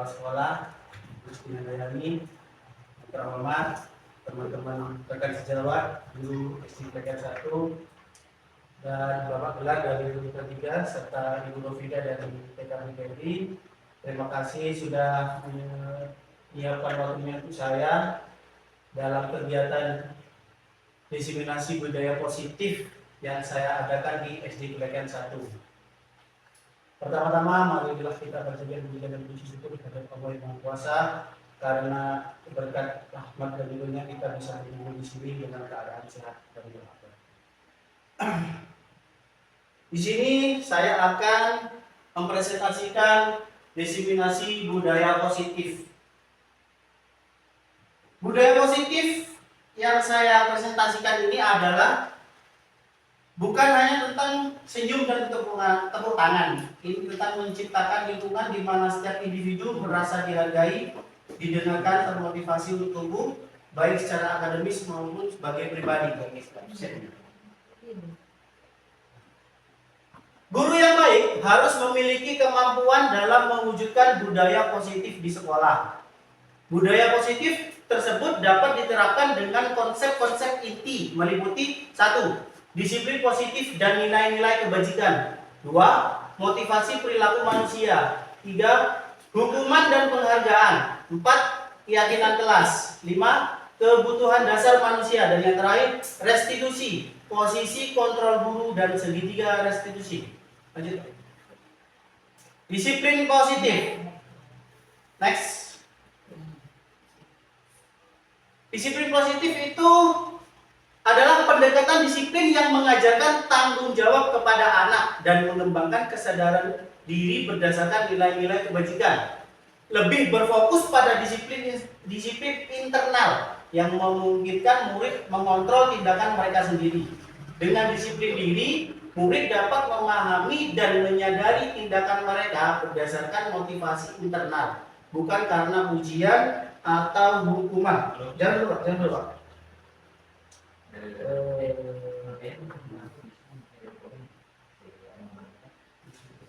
kepala sekolah, Gusti Handayani, terhormat teman-teman rekan sejawat, guru SD PKN 1 dan Bapak Gelar dari guru ketiga serta Ibu Novida dari PKN PKI. Terima kasih sudah menyiapkan waktunya untuk saya dalam kegiatan diseminasi budaya positif yang saya adakan di SD PKN 1. Pertama-tama, marilah kita bersedia dan puji syukur kepada Allah Yang Maha Kuasa karena berkat rahmat dan ridhonya kita bisa berkumpul di sini dengan keadaan sehat dan berbahagia. Di sini saya akan mempresentasikan diseminasi budaya positif. Budaya positif yang saya presentasikan ini adalah bukan hanya tentang senyum dan tepuk tangan. Ini tentang menciptakan lingkungan di mana setiap individu merasa dihargai, didengarkan, termotivasi untuk tumbuh, baik secara akademis maupun sebagai pribadi. Guru yang baik harus memiliki kemampuan dalam mewujudkan budaya positif di sekolah. Budaya positif tersebut dapat diterapkan dengan konsep-konsep inti meliputi 1. Disiplin positif dan nilai-nilai kebajikan. 2. Motivasi perilaku manusia. 3. Hukuman dan penghargaan. 4. Keyakinan kelas. 5. Kebutuhan dasar manusia. Dan yang terakhir, restitusi. Posisi kontrol guru dan segitiga restitusi. Lanjut. Disiplin positif. Next. Disiplin positif itu adalah pendekatan disiplin yang mengajarkan tanggung jawab kepada anak dan mengembangkan kesadaran diri berdasarkan nilai-nilai kebajikan. Lebih berfokus pada disiplin internal yang memungkinkan murid mengontrol tindakan mereka sendiri. Dengan disiplin diri, murid dapat memahami dan menyadari tindakan mereka berdasarkan motivasi internal, bukan karena ujian atau hukuman. Jangan lupa.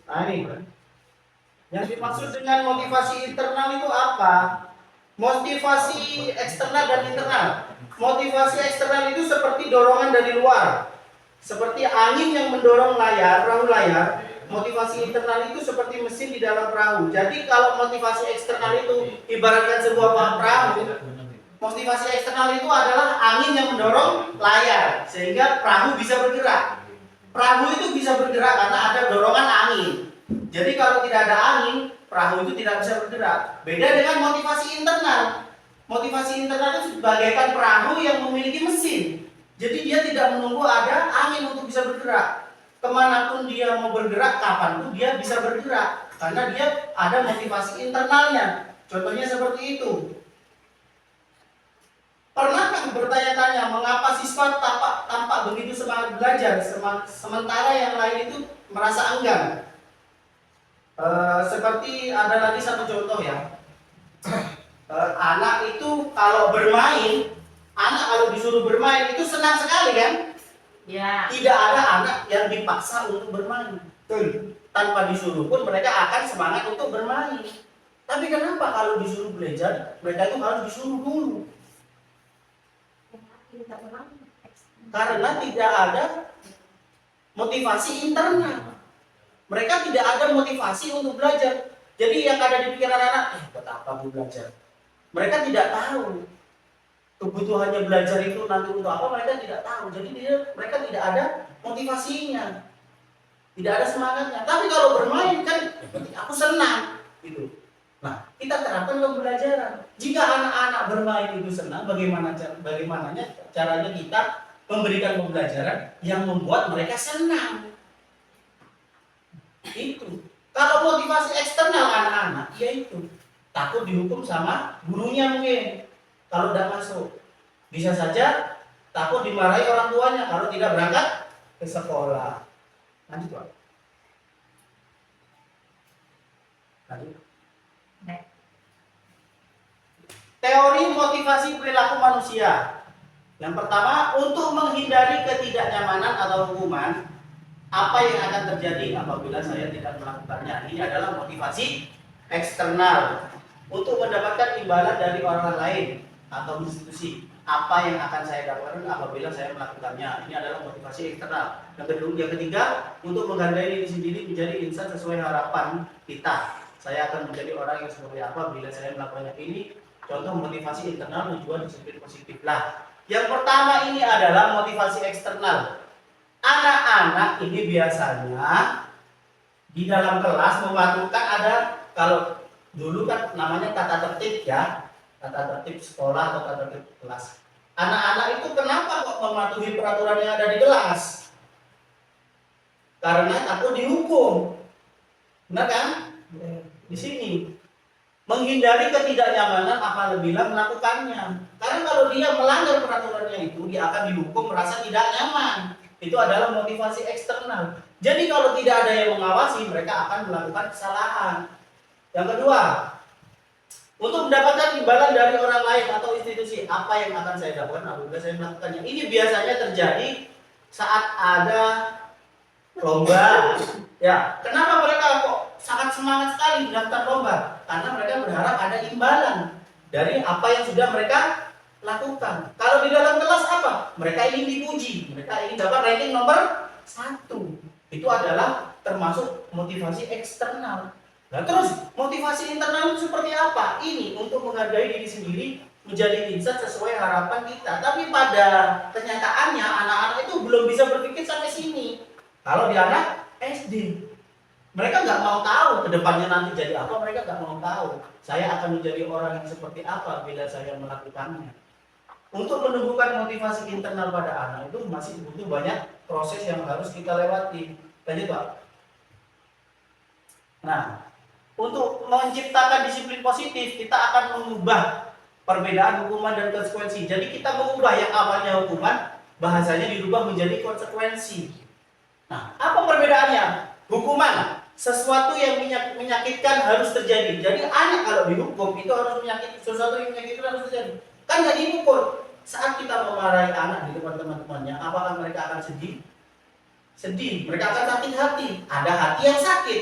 Nah ini, yang dimaksud dengan motivasi internal itu apa? Motivasi eksternal dan internal. Motivasi eksternal itu seperti dorongan dari luar, seperti angin yang mendorong perahu layar. Motivasi internal itu seperti mesin di dalam perahu. Jadi kalau motivasi eksternal itu ibaratkan sebuah perahu, motivasi eksternal itu adalah angin yang mendorong layar sehingga perahu bisa bergerak. Perahu itu bisa bergerak karena ada dorongan angin. Jadi kalau tidak ada angin, perahu itu tidak bisa bergerak. Beda dengan motivasi internal. Motivasi internal itu bagaikan perahu yang memiliki mesin. Jadi dia tidak menunggu ada angin untuk bisa bergerak. Kemanapun dia mau bergerak, kapanpun dia bisa bergerak karena dia ada motivasi internalnya. Contohnya seperti itu. Pernahkah bertanya-tanya mengapa siswa tampak begitu semangat belajar sementara yang lain itu merasa enggan? Seperti ada lagi satu contoh ya. Anak itu kalau bermain, anak kalau disuruh bermain itu senang sekali kan? Ya. Tidak ada anak yang dipaksa untuk bermain. Tanpa disuruh pun mereka akan semangat untuk bermain. Tapi kenapa kalau disuruh belajar, mereka itu harus disuruh dulu? Karena tidak ada motivasi internal. Mereka tidak ada motivasi untuk belajar. Jadi yang ada di pikiran anak, buat apa mau belajar? Mereka tidak tahu kebutuhannya belajar itu nanti untuk apa, mereka tidak tahu. Jadi mereka tidak ada motivasinya, tidak ada semangatnya. Tapi kalau bermain kan, aku senang gitu. Nah, kita terapkan ke pembelajaran. Jika anak-anak bermain itu senang, bagaimana caranya kita memberikan pembelajaran yang membuat mereka senang? Itu. Kalau motivasi eksternal anak-anak, yaitu takut dihukum sama gurunya mungkin. Kalau tidak masuk, bisa saja takut dimarahi orang tuanya kalau tidak berangkat ke sekolah. Lanjut, Pak. Lanjut. Teori motivasi perilaku manusia. Yang pertama, untuk menghindari ketidaknyamanan atau hukuman, apa yang akan terjadi apabila saya tidak melakukannya? Ini adalah motivasi eksternal. untuk mendapatkan imbalan dari orang lain atau institusi. Apa yang akan saya dapatkan apabila saya melakukannya? Ini adalah motivasi eksternal. Yang ketiga, untuk menghargai diri sendiri menjadi insan sesuai harapan kita. Saya akan menjadi orang yang seperti apa bila saya melakukannya. Ini contoh motivasi internal tujuan disiplin positif lah. Yang pertama ini adalah motivasi eksternal. Anak-anak ini biasanya di dalam kelas mematukan ada, kalau dulu kan namanya tata tertib ya, tata tertib sekolah atau tata tertib kelas. Anak-anak itu kenapa kok mematuhi peraturan yang ada di kelas? Karena takut dihukum. Benar kan? Di sini menghindari ketidaknyamanan apabila melakukannya. Karena kalau dia melanggar peraturannya itu, dia akan dihukum merasa tidak nyaman. Itu adalah motivasi eksternal. Jadi kalau tidak ada yang mengawasi, mereka akan melakukan kesalahan. Yang kedua, untuk mendapatkan imbalan dari orang lain atau institusi, apa yang akan saya dapatkan apabila saya melakukannya? Ini biasanya terjadi saat ada lomba. Ya, kenapa mereka kok sangat semangat sekali daftar lomba? Karena mereka berharap ada imbalan dari apa yang sudah mereka lakukan. Kalau di dalam kelas apa? Mereka ingin dipuji, mereka ingin dapat ranking nomor 1. Itu adalah termasuk motivasi eksternal. Nah, terus motivasi internal itu seperti apa? Ini untuk menghargai diri sendiri, menjadi insan sesuai harapan kita. Tapi pada kenyataannya anak-anak itu belum bisa berpikir sampai sini. Kalau di anak SD, mereka nggak mau tahu kedepannya nanti jadi apa, mereka nggak mau tahu. Saya akan menjadi orang yang seperti apa bila saya melakukannya. Untuk menumbuhkan motivasi internal pada anak itu masih butuh banyak proses yang harus kita lewati. Lanjut Pak. Nah, untuk menciptakan disiplin positif, kita akan mengubah perbedaan hukuman dan konsekuensi. Jadi kita mengubah yang awalnya hukuman, bahasanya dirubah menjadi konsekuensi. Nah, apa perbedaannya? Hukuman, sesuatu yang menyakitkan harus terjadi. Jadi anak kalau dihukum itu harus menyakitkan, sesuatu yang menyakitkan harus terjadi. Kan nggak dihukum. Saat kita memarahi anak di depan teman-temannya, apakah mereka akan sedih? Sedih. Mereka akan sakit hati. Ada hati yang sakit.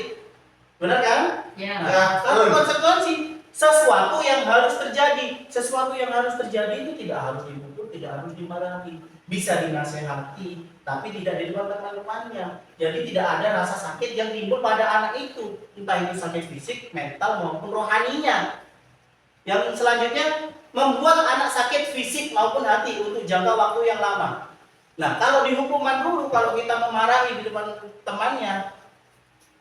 Benar kan? Ya. Nah, kalau konsekuensi, sesuatu yang harus terjadi. Sesuatu yang harus terjadi itu tidak harus dipukul, tidak harus dimarahi. Bisa dinasehati, tapi tidak di depan teman-temannya. Jadi tidak ada rasa sakit yang timbul pada anak itu. Entah itu sakit fisik, mental, maupun rohaninya. Yang selanjutnya, membuat anak sakit fisik maupun hati untuk jangka waktu yang lama. Nah, kalau di hukuman dulu, kalau kita memarahi di depan temannya,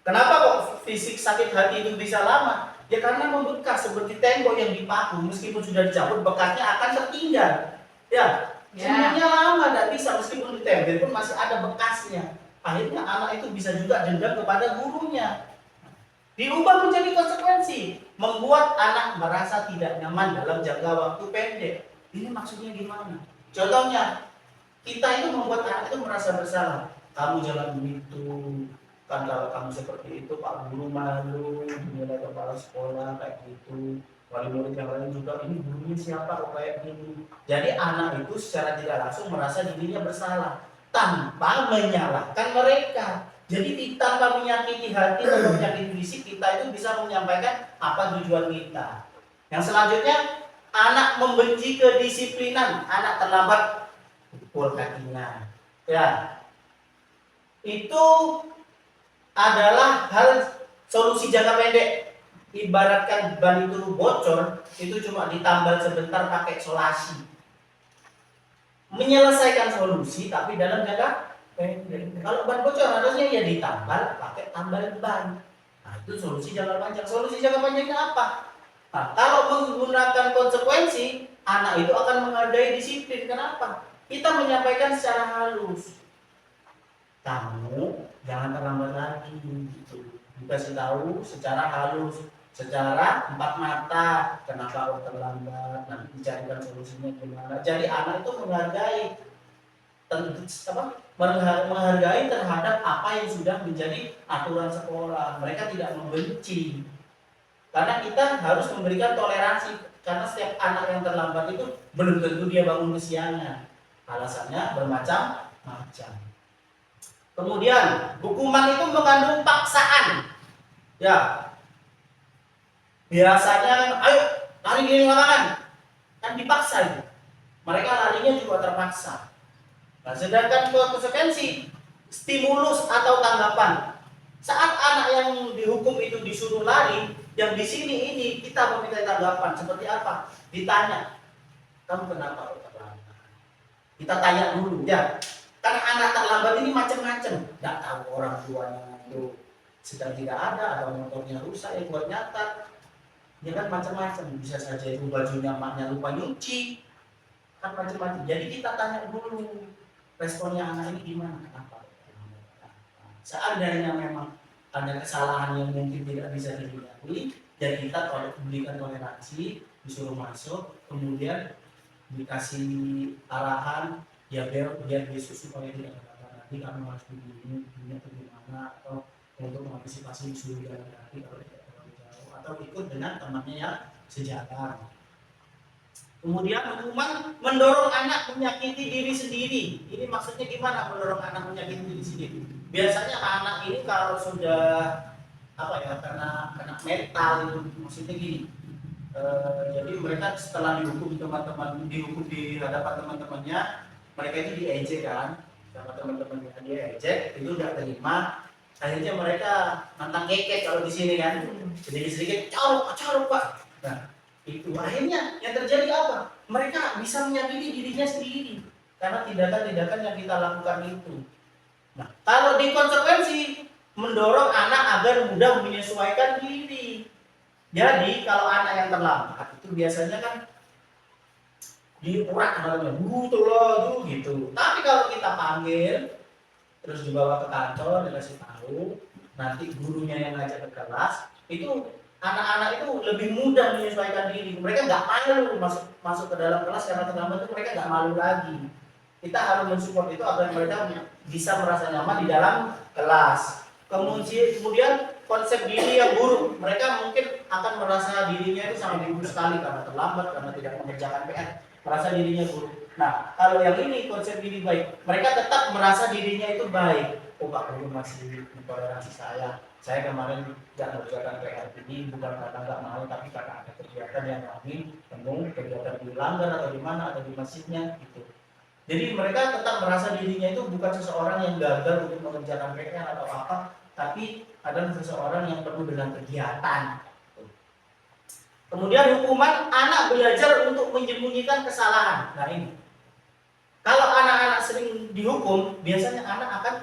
kenapa kok fisik sakit hati itu bisa lama? Ya karena membekas seperti tembok yang dipaku, meskipun sudah dicabut, bekasnya akan tertinggal. Ya, semuanya lama, tidak bisa, meskipun ditempel pun masih ada bekasnya. Akhirnya anak itu bisa juga dendam kepada gurunya. Diubah menjadi konsekuensi, membuat anak merasa tidak nyaman dalam jangka waktu pendek. Ini maksudnya gimana? Contohnya, kita itu membuat anak itu merasa bersalah. Kamu jangan begitu, kan kalau kamu seperti itu Pak Guru malu, dinilai kepala sekolah kayak gitu. Wali murid yang lain juga, ini gurunya siapa kok kayak gini. Jadi anak itu secara tidak langsung merasa dirinya bersalah tanpa menyalahkan mereka. Jadi tanpa menyakiti hati atau menyakiti fisik, kita itu bisa menyampaikan apa tujuan kita. Yang selanjutnya, anak membenci kedisiplinan, anak terlambat pukul kakinya. Ya, itu adalah hal solusi jangka pendek. Ibaratkan ban itu bocor, itu cuma ditambal sebentar pakai solasi. Menyelesaikan solusi, tapi dalam jangka kalau ban bocor harusnya ya ditambal pakai tambal ban. Nah, itu solusi jangka panjang. Solusi jangka panjangnya apa? Nah, kalau menggunakan konsekuensi, anak itu akan menghargai disiplin. Kenapa? Kita menyampaikan secara halus. Kamu jangan terlambat lagi gitu. Dikasih tahu secara halus, secara empat mata. Kenapa kamu terlambat? Nanti dicarikan solusinya gimana. Jadi anak itu menghargai terhadap apa yang sudah menjadi aturan sekolah. Mereka tidak membenci. Karena kita harus memberikan toleransi. Karena setiap anak yang terlambat itu belum tentu dia bangun kesiangan. Alasannya bermacam-macam. Kemudian, hukuman itu mengandung paksaan. Ya. Biasanya kan, ayo lari di lapangan, kan dipaksa itu. Mereka larinya juga terpaksa. Nah, sedangkan konsekuensi, stimulus atau tanggapan. Saat anak yang dihukum itu disuruh lari, yang di sini ini kita meminta tanggapan seperti apa? Ditanya, kamu kenapa kok terlambat? Kita tanya dulu ya. Karena anak terlambat ini macam-macam. Nggak tahu orang tuanya itu sedang tidak ada, atau motornya rusak yang buat nyatat. Ya kan macam-macam. Bisa saja itu bajunya maknya lupa nyuci. Kan macam-macam. Jadi kita tanya dulu responnya anak ini gimana, kenapa? Seandainya memang ada kesalahan yang mungkin tidak bisa dihindari, jadi kita berikan toleransi, disuruh masuk, kemudian dikasih arahan, ya biar dia supaya tidak katakan nanti kamu harus begini atau gimana, atau untuk mengantisipasi disuruh jalan kaki kalau tidak terlalu jauh, atau ikut dengan temannya yang sejalan. Kemudian hukuman mendorong anak menyakiti diri sendiri. Ini maksudnya gimana mendorong anak menyakiti diri sendiri? Biasanya anak ini kalau sudah karena mental itu, maksudnya gini. Jadi mereka setelah dihukum dihukum di hadapan teman-temannya, mereka itu diejek kan, sama teman-temannya diejek, itu udah terima. Akhirnya mereka nantang kekek kalau di sini kan, sedikit-sedikit corok Pak. Nah, itu akhirnya yang terjadi apa? Mereka bisa menyakiti dirinya sendiri karena tindakan-tindakan yang kita lakukan itu. Nah, kalau di konsekuensi mendorong anak agar mudah menyesuaikan diri. Jadi kalau anak yang terlambat itu biasanya kan diurak namanya, gitu. Tapi kalau kita panggil, terus dibawa ke kantor, dikasih tahu, nanti gurunya yang ngajak ke kelas, itu anak-anak itu lebih mudah menyesuaikan diri. Mereka nggak malu masuk ke dalam kelas karena terlambat itu, mereka nggak malu lagi. Kita harus mensupport itu agar mereka bisa merasa nyaman di dalam kelas. Kemudian konsep diri yang buruk, mereka mungkin akan merasa dirinya itu sangat buruk sekali karena terlambat, karena tidak mengerjakan PR, merasa dirinya buruk. Nah, kalau yang ini konsep diri baik, mereka tetap merasa dirinya itu baik. Oh, Pak Guru masih mentoleransi saya kemarin tidak mengerjakan PR ini bukan karena nggak mau, tapi karena ada kegiatan yang kami temui, kegiatan di langgar atau di mana, atau di masjidnya gitu. Jadi mereka tetap merasa dirinya itu bukan seseorang yang gagal untuk mengerjakan PR atau apa, tapi adalah seseorang yang penuh dengan kegiatan. Kemudian hukuman anak belajar untuk menyembunyikan kesalahan. Nah ini, kalau anak-anak sering dihukum, biasanya anak akan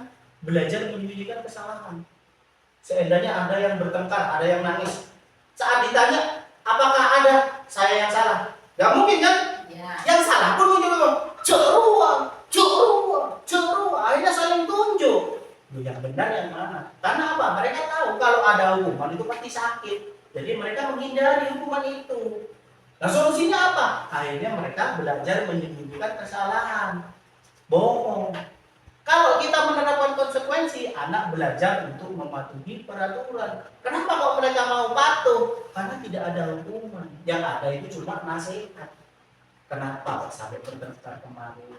belajar menyembunyikan kesalahan. Seandainya ada yang bertengkar, ada yang nangis, saat ditanya, apakah ada saya yang salah? Gak mungkin kan? Ya. Yang salah pun muncul ceruah, akhirnya saling tunjuk. Yang benar yang mana? Karena apa? Mereka tahu kalau ada hukuman itu pasti sakit. Jadi mereka menghindari hukuman itu. Nah solusinya apa? Akhirnya mereka belajar menyembunyikan kesalahan. Bohong. Kalau kita menerapkan konsekuensi, anak belajar untuk mematuhi peraturan. Kenapa kok mereka mau patuh? Karena tidak ada hukuman. Yang ada itu cuma nasihat. Kenapa sampai bertengkar kemarin?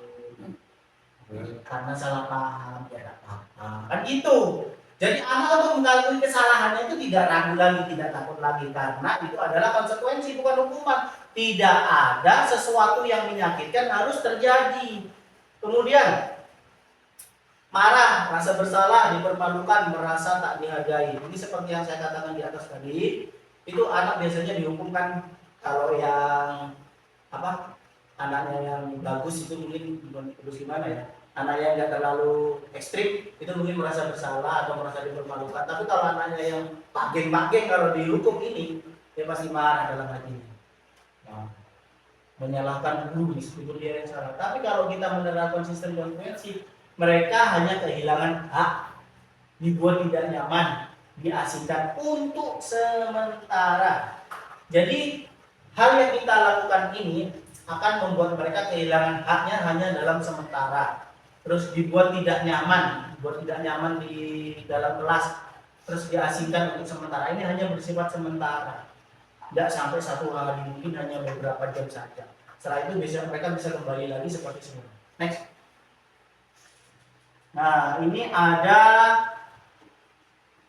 Karena salah paham, ya tidak apa-apa. Kan gitu. Jadi anak untuk mengakui kesalahannya itu tidak ragu lagi, tidak takut lagi, karena itu adalah konsekuensi bukan hukuman. Tidak ada sesuatu yang menyakitkan harus terjadi. Kemudian marah, rasa bersalah, dipermalukan, merasa tak dihargai. Ini seperti yang saya katakan di atas tadi. Itu anak biasanya dihukumkan kalau yang anaknya yang bagus itu mungkin bagus gimana ya, anak yang nggak terlalu ekstrim itu mungkin merasa bersalah atau merasa dipermalukan. Tapi kalau anaknya yang pageng-pageng, kalau dihukum ini dia pasti marah dalam hatinya, nah, menyalahkan guru meskipun dia yang salah. Tapi kalau kita menerapkan sistem konsekuensi, mereka hanya kehilangan hak, dibuat tidak nyaman, diasingkan untuk sementara. Jadi hal yang kita lakukan ini akan membuat mereka kehilangan haknya hanya dalam sementara. Terus dibuat tidak nyaman di dalam kelas, terus diasingkan untuk sementara. Ini hanya bersifat sementara, tidak sampai satu hari, mungkin hanya beberapa jam saja. Setelah itu mereka bisa kembali lagi seperti semula. Next. Nah ini ada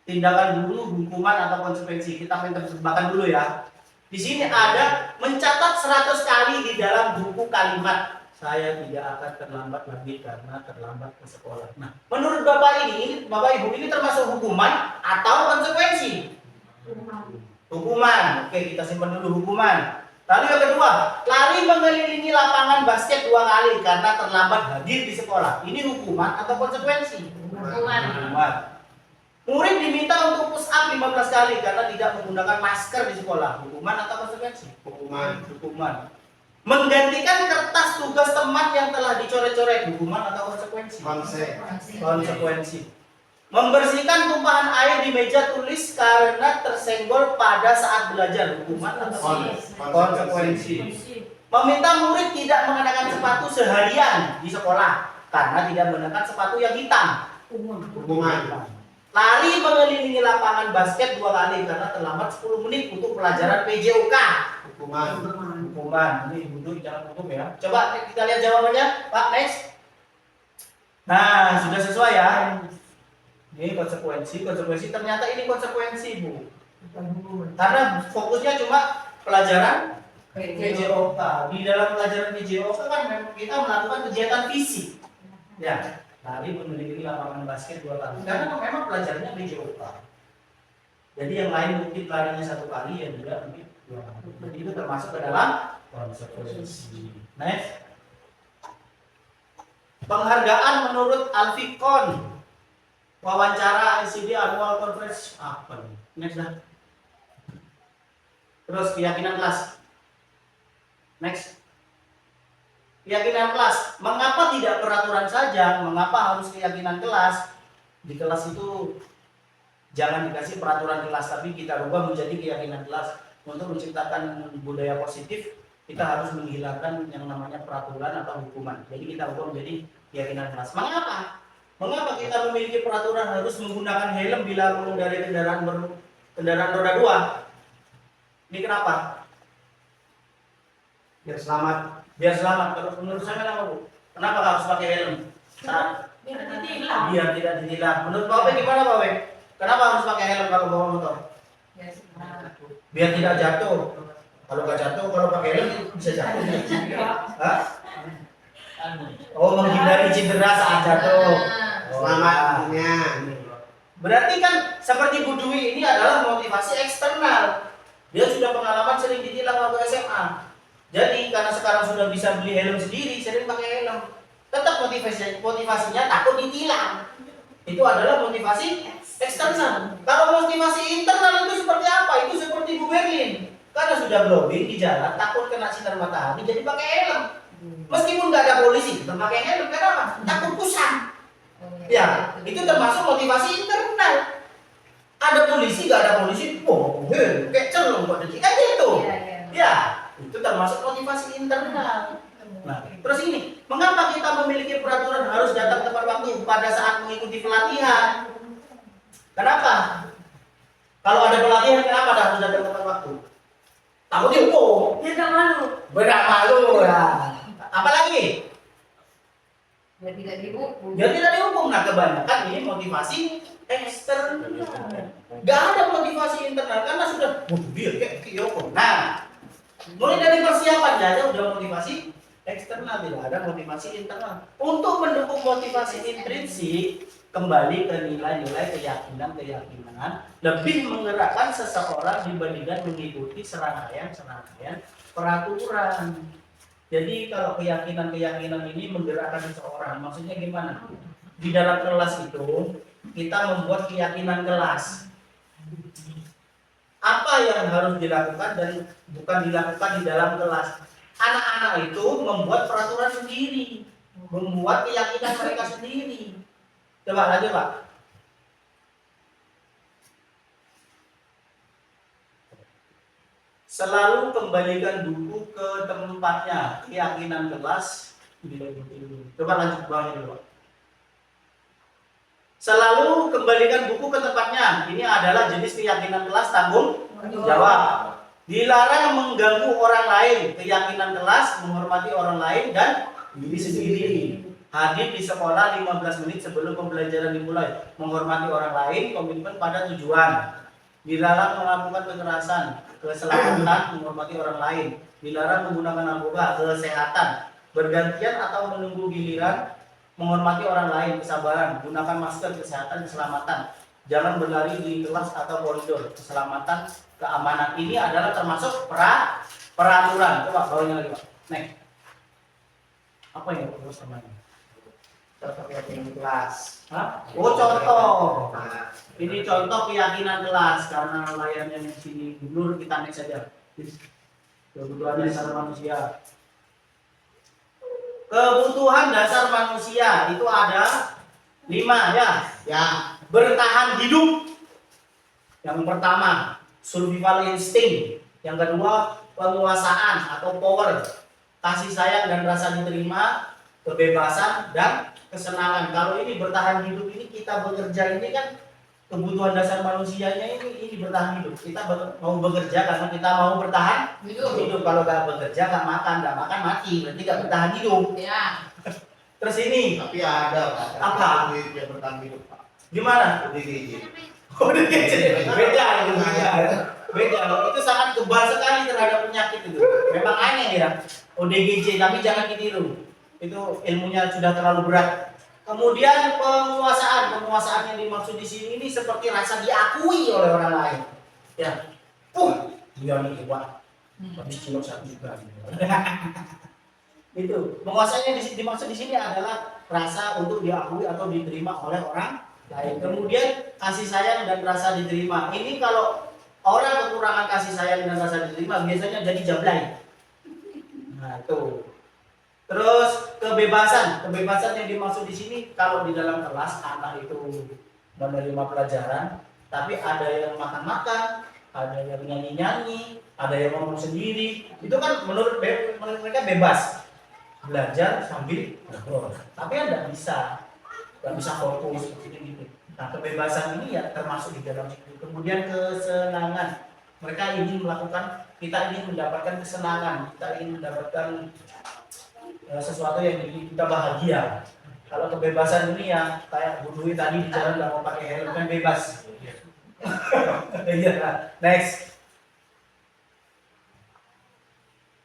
tindakan guru, hukuman atau konsekuensi. Kita makan dulu ya. Di sini ada mencatat 100 kali di dalam buku kalimat saya tidak akan terlambat lagi karena terlambat ke sekolah. Nah, menurut Bapak Bapak Ibu ini termasuk hukuman atau konsekuensi? Hukuman. Oke, kita simpan dulu hukuman. Lalu yang kedua, lari mengelilingi lapangan basket 2 kali karena terlambat hadir di sekolah. Ini hukuman atau konsekuensi? Hukuman. Murid diminta untuk push up 15 kali karena tidak menggunakan masker di sekolah. Hukuman atau konsekuensi? Hukuman. Menggantikan kertas tugas teman yang telah dicoret-coret. Hukuman atau konsekuensi? Konsekuensi. Membersihkan tumpahan air di meja tulis karena tersenggol pada saat belajar. Hukuman atau konsekuensi. Meminta murid tidak mengenakan sepatu seharian di sekolah karena tidak mengenakan sepatu yang hitam. Hukuman. Lari mengelilingi lapangan basket 2 kali karena terlambat 10 menit untuk pelajaran PJOK. Hukuman. Ini duduk jangan tutup ya. Coba kita lihat jawabannya, Pak. Next. Nah, sudah sesuai ya. Ini konsekuensi ternyata ini konsekuensi, Bu. Karena fokusnya cuma pelajaran PJOK. Di dalam pelajaran PJOK kan memang kita melakukan kegiatan fisik. Ya. Lari mengelilingi lapangan basket 2 kali karena memang pelajarannya PJOK. Jadi yang lain mungkin larinya 1 kali, yang juga mungkin 2 kali. Jadi itu termasuk ke dalam konsekuensi. Next. Penghargaan menurut Alfikon. Wawancara ICD annual conference apa nih? Next dah. Terus keyakinan kelas. Next. Keyakinan kelas, mengapa tidak peraturan saja? Mengapa harus keyakinan kelas? Di kelas itu jangan dikasih peraturan kelas, tapi kita rubah menjadi keyakinan kelas. Untuk menciptakan budaya positif, kita harus menghilangkan yang namanya peraturan atau hukuman. Jadi kita rubah menjadi keyakinan kelas. Mengapa? Mengapa kita memiliki peraturan harus menggunakan helm bila mengendarai kendaraan roda 2? Ini kenapa? Biar selamat. Kalau menurut saya kenapa, Bu? Kenapa harus pakai helm? Biar tidak ditilang. Menurut Bapak gimana, Bapak? Kenapa harus pakai helm kalau bawa motor? Biar tidak jatuh. Kalau nggak jatuh, kalau pakai helm bisa jatuh. Hah? Oh, menghindari cedera saat jatuh. Selamatnya. Berarti kan seperti Bu Dwi ini adalah motivasi eksternal. Dia sudah pengalaman sering ditilang waktu SMA. Jadi karena sekarang sudah bisa beli helm sendiri, sering pakai helm. Tetap motivasinya takut ditilang. Itu adalah motivasi eksternal. Kalau motivasi internal itu seperti apa? Itu seperti Bu Berlin. Karena sudah glowing di jalan, takut kena sinar matahari, jadi pakai helm. Meskipun nggak ada polisi, tetap pakai helm. Kenapa? Takut kusam. Ya, itu termasuk motivasi internal. Ada polisi, nggak ada polisi, kayak celung kok jadi kayak gitu. Ya. Itu termasuk motivasi internal. Nah, terus ini, mengapa kita memiliki peraturan harus datang tepat waktu pada saat mengikuti pelatihan? Kenapa? Kalau ada pelatihan, kenapa harus datang tepat waktu? Takut dihukum. Beda malu ya. Apalagi? Biar tidak dihukum. Nah, kebanyakan ini motivasi eksternal. Gak ada motivasi internal karena sudah dia kayak Kyoko. Nah, mulai dari persiapan saja udah motivasi eksternal, tidak ada motivasi internal. Untuk mendukung motivasi intrinsik, kembali ke nilai-nilai keyakinan lebih menggerakkan seseorang dibandingkan mengikuti serangkaian peraturan. Jadi kalau keyakinan ini menggerakkan seseorang, maksudnya gimana? Di dalam kelas itu kita membuat keyakinan kelas. Apa yang harus dilakukan dan bukan dilakukan di dalam kelas. Anak-anak itu membuat peraturan sendiri, membuat keyakinan mereka sendiri. Coba lanjut, Pak. Selalu kembalikan buku ke tempatnya. Keyakinan kelas. Coba lanjut bawahnya dulu, Pak. Selalu kembalikan buku ke tempatnya. Ini adalah jenis keyakinan kelas tanggung jawab. Dilarang mengganggu orang lain. Keyakinan kelas menghormati orang lain dan diri sendiri. Hadir di sekolah 15 menit sebelum pembelajaran dimulai. Menghormati orang lain, komitmen pada tujuan. Dilarang melakukan kekerasan, keselamatan, menghormati orang lain. Dilarang menggunakan narkoba, kesehatan. Bergantian atau menunggu giliran, menghormati orang lain, kesabaran. Gunakan masker, kesehatan, keselamatan. Jangan berlari di kelas atau koridor, keselamatan, keamanan. Ini adalah termasuk peraturan. Coba bawahnya lagi, Pak. Next. Apa ini terus namanya? Contoh keyakinan kelas. Hah? Oh, contoh. Ini contoh keyakinan kelas karena layarnya di sini dulu kita next saja. Kebutuhan dasar manusia. Kebutuhan dasar manusia itu ada 5 ya. Ya. Bertahan hidup. Yang pertama, survival instinct. Yang kedua, penguasaan atau power. Kasih sayang dan rasa diterima, kebebasan dan kesenangan. Kalau ini bertahan hidup ini kita bekerja ini kan kebutuhan dasar manusianya ini bertahan hidup. Kita mau bekerja karena kita mau bertahan hidup. Kalau nggak bekerja nggak makan mati. Berarti nggak bertahan hidup. Ya. Terus ini Tapi ada Pak. Apa? Yang bertahan hidup Pak. gimana? ODGJ. ODGJ beda itu beda. Itu sangat kebal sekali terhadap penyakit itu. Memang aneh ya ODGJ, tapi jangan ditiru. Itu ilmunya sudah terlalu berat. Kemudian penguasaan yang dimaksud di sini ini seperti rasa diakui oleh orang lain. Ya, dia nih kuat, habis kilo 1 juga. Itu penguasanya dimaksud di sini adalah rasa untuk diakui atau diterima oleh orang lain. Kemudian kasih sayang dan rasa diterima. Ini kalau orang kekurangan kasih sayang dan rasa diterima biasanya jadi jablay. Nah itu. Terus kebebasan yang dimaksud di sini kalau di dalam kelas anak itu menerima pelajaran, tapi ada yang makan-makan, ada yang nyanyi-nyanyi, ada yang ngomong sendiri, itu kan menurut mereka bebas belajar sambil ngobrol. Tapi kan nggak bisa fokus seperti gitu. Nah kebebasan ini ya termasuk di dalam itu. Kemudian kesenangan, mereka ingin kita ingin mendapatkan kesenangan, kita ingin mendapatkan sesuatu yang bikin kita bahagia. Kalau kebebasan ini ya kayak Bu Dwi tadi di jalan nggak mau pakai helm kan bebas. Next.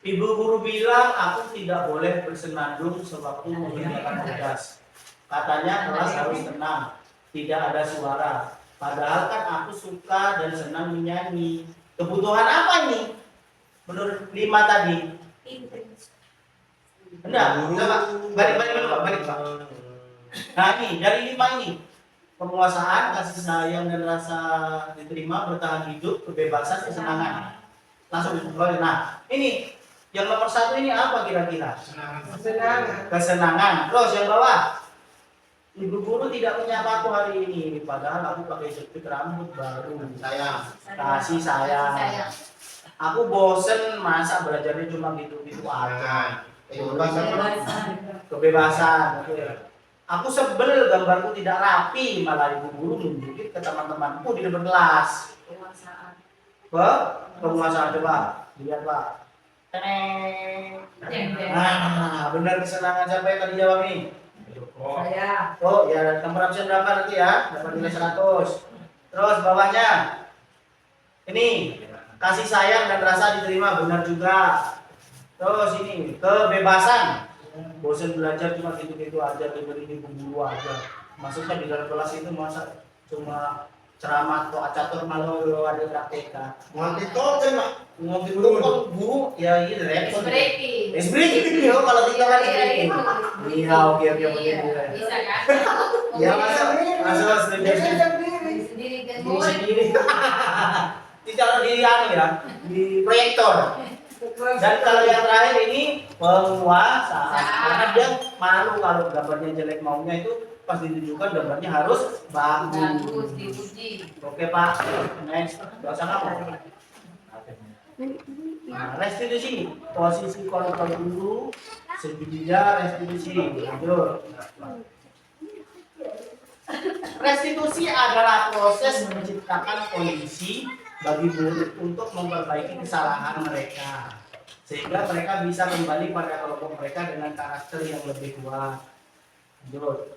Ibu guru bilang aku tidak boleh bersenandung sewaktu mengerjakan tugas. Katanya kelas harus tenang, tidak ada suara. Padahal kan aku suka dan senang menyanyi. Kebutuhan apa ini? Menurut 5 tadi. Enggak, coba balik Pak. Nah ini dari 5 ini penguasaan, kasih sayang dan rasa diterima, bertahan hidup, kebebasan, kesenangan. Langsung dimulai. Nah ini yang nomor 1 ini apa kira-kira? Kesenangan. Terus yang bawah, ibu guru tidak menyapa aku hari ini, padahal aku pakai jepit rambut baru. Kasih sayang. Aku bosen masa belajarnya cuma gitu-gitu aja. Kebebasan. Aku sebel gambarku tidak rapi, malah ibu guru nunjukin ke teman-temanku di depan kelas. Penguasaan coba lihat Pak. Benar kesenangan siapa yang tadi jawab nih? Saya. Oh ya, nomor absen berapa nanti ya? Dapat nilai 100. Terus bawahnya ini kasih sayang dan rasa diterima, benar juga. Terus ini kebebasan, bosan belajar cuma gitu-gitu aja, diberi guru aja. Maksudnya di dalam kelas itu masa cuma ceramah atau catur malu ada praktek. Mau ditoten Pak. Mau guru ya gitu ya. Breaking ya kalau kita kan breaking. Iya oke begini. Bisa kan? Ya masa sendiri. Ditaruh di ya, di proyektor. Dan kalau yang terakhir ini penguasaan, karena dia malu kalau gambarnya jelek, maunya itu pas ditunjukkan gambarnya harus bagus. Dipuji. Oke Pak, next. Gak usah ngapa. Nah, restitusi, posisi kontrol dulu, sedia restitusi. Lanjut. Restitusi adalah proses menciptakan kondisi bagi murid untuk memperbaiki kesalahan mereka, sehingga mereka bisa kembali pada kelompok mereka dengan karakter yang lebih kuat. Lanjut.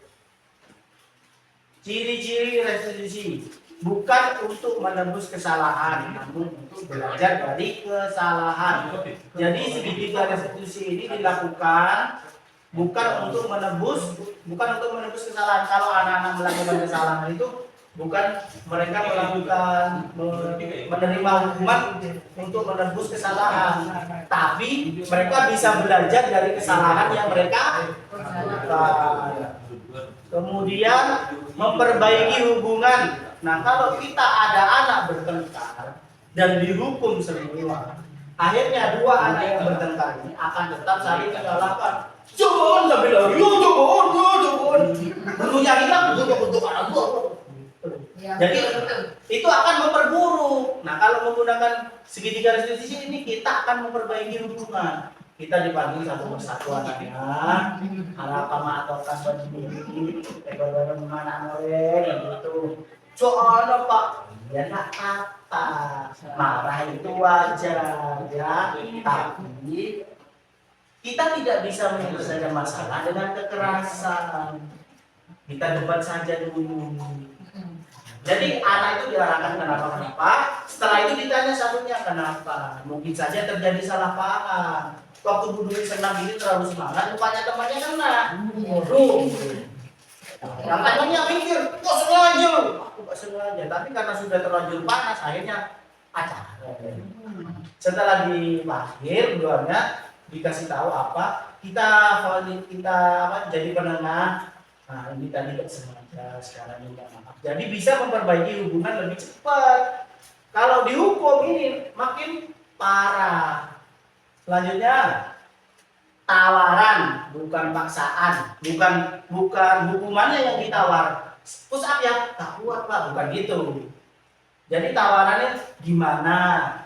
Ciri-ciri restitusi bukan untuk menebus kesalahan, namun untuk belajar dari kesalahan. Jadi segitiga restitusi ini dilakukan bukan untuk menebus kesalahan. Kalau anak-anak melakukan kesalahan itu bukan mereka melakukan menerima hukuman untuk menebus kesalahan, tapi mereka bisa belajar dari kesalahan yang mereka lakukan. Kemudian memperbaiki hubungan. Nah, kalau kita ada anak bertengkar dan dihukum semua, akhirnya dua anak yang bertengkar ini akan tetap saling menyalahkan. Jangan sampai lari, jangan. Gurunya hilang, untuk anak gua. Jadi itu akan memperburuk. Nah, kalau menggunakan segitiga restitusi ini kita akan memperbaiki hubungan. Kita dipanggil satu persatu anaknya, harap sama atau kan berdiri, bareng mana orang gitu. Soalnya Pak, ya nggak apa, marah itu wajar ya, tapi kita tidak bisa menyelesaikan masalah dengan kekerasan. Kita debat saja dulu. Jadi anak itu diarahkan kenapa? Setelah itu ditanya satunya kenapa? Mungkin saja terjadi salah paham. Waktu Bu Dwi senang ini terlalu semangat, rupanya temannya kena. Waduh. Yang temannya mikir, kok sengaja? Aku gak sengaja, tapi karena sudah terlanjur panas, akhirnya acara. Setelah dipanggil, keduanya dikasih tahu apa, kita jadi penengah. Nah ini tadi gak sengaja, sekarang minta maaf. Jadi bisa memperbaiki hubungan lebih cepat. Kalau dihukum ini makin parah. Selanjutnya tawaran, bukan paksaan, bukan hukumannya yang ditawar. Push up ya, tak kuat Pak, bukan gitu. Jadi tawarannya gimana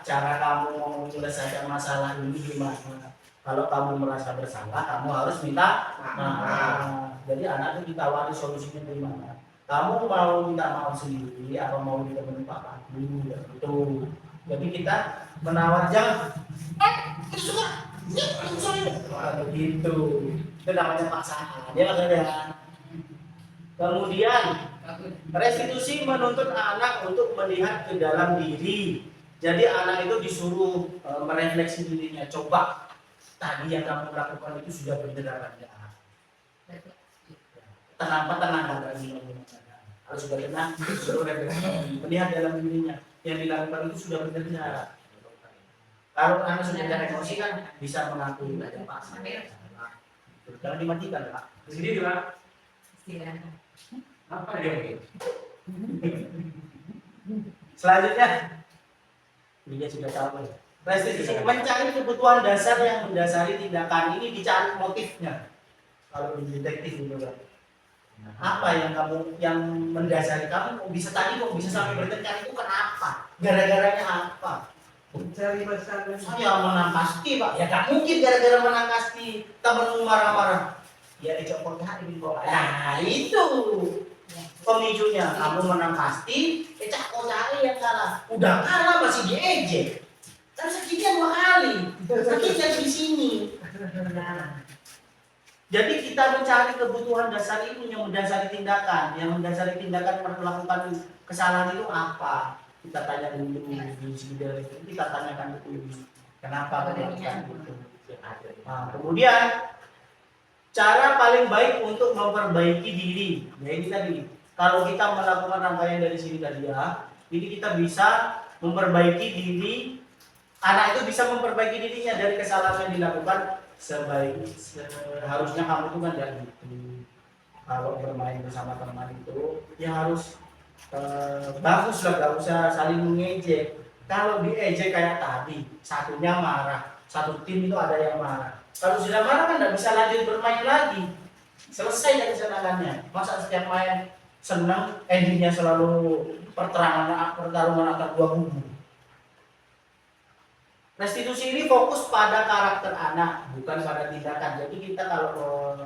cara kamu menyelesaikan masalah ini gimana? Kalau kamu merasa bersalah, kamu harus minta maaf. Jadi anak itu ditawari solusinya gimana? Kamu mau minta maaf sendiri atau mau ditemenin Pak Pandu gitu. Jadi kita menawar jangan itu begitu. Itu namanya paksaan. Ya makanya. Kemudian restitusi menuntut anak untuk melihat ke dalam diri. Jadi anak itu disuruh merefleksi dirinya. Coba tadi yang kamu lakukan itu sudah benar apa tidak? Tenang lagi. Kalau sudah tenang, suruh refleksi, melihat dalam dirinya. Yang dilakukan itu sudah benar. Kalau anak sudah ada emosi kan bisa mengakui ada pasal. Jangan dimatikan Pak. Di sini juga. Apa dia? Selanjutnya, dia sudah tahu. Restitusi mencari kebutuhan dasar yang mendasari tindakan ini, dicari motifnya. Kalau di detektif itu kan. Apa yang mendasari kamu bisa sampai bertengkar itu kenapa? Gara-garanya apa? Mencari masalah. Saya menang pasti Pak. Ya gak mungkin gara-gara menang pasti temenmu marah-marah. Ya dicopot hari kok. Nah itu pemicunya. Kamu menang pasti, cak hari yang salah. Udah kalah masih diejek. Kan sakitnya 2 kali. Sakitnya di sini. Jadi kita mencari kebutuhan dasar itu yang mendasari tindakan. Yang mendasari tindakan melakukan kesalahan itu apa? Kita tanya dulu di sini, kita tanyakan dulu kenapa melakukan itu. Nah, kemudian cara paling baik untuk memperbaiki diri, ya ini tadi. Kalau kita melakukan rangkaian dari sini tadi ya, ini kita bisa memperbaiki diri. Anak itu bisa memperbaiki dirinya dari kesalahan yang dilakukan. Harusnya kamu itu kan dari itu. Kalau bermain bersama teman itu, ya harus bagus lah, gak usah saling mengejek. Kalau diejek kayak tadi, satunya marah, satu tim itu ada yang marah. Kalau sudah marah kan gak bisa lanjut bermain lagi. Selesai dari kesenangannya. Masa setiap main senang, endingnya selalu pertarungan antara dua kubu. Restitusi ini fokus pada karakter anak, bukan pada tindakan. Jadi kita kalau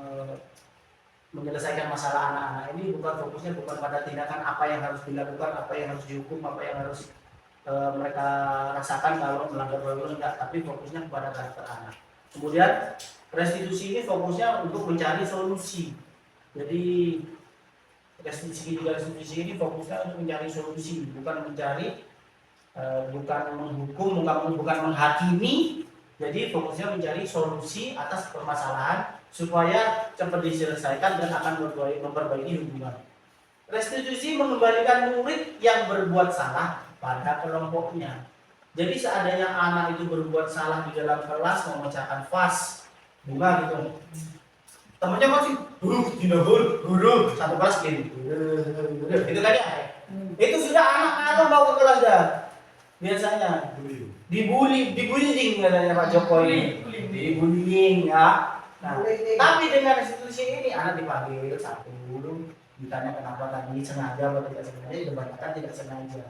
menyelesaikan masalah anak-anak ini fokusnya bukan pada tindakan apa yang harus dilakukan, apa yang harus dihukum, apa yang harus mereka rasakan kalau melanggar peraturan, enggak, tapi fokusnya kepada karakter anak. Kemudian restitusi ini fokusnya untuk mencari solusi. Jadi restitusi ini fokusnya untuk mencari solusi, bukan mencari bukan menghukum, bukan menghakimi. Jadi fokusnya mencari solusi atas permasalahan supaya cepat diselesaikan dan akan memperbaiki hubungan. Restitusi mengembalikan murid yang berbuat salah pada kelompoknya. Jadi seandainya anak itu berbuat salah di dalam kelas, memecahkan vas bunga gitu, temannya masih tidak guru satu kelas gini, gitu kan ya? Itu sudah anak kalau mau ke kelas dah. Biasanya dibullying katanya Pak Jokowi, dibullying ya. Nah, tapi dengan institusi ini anak dipanggil satu, ditanya kenapa tadi sengaja atau tidak sengaja, kebanyakan tidak sengaja.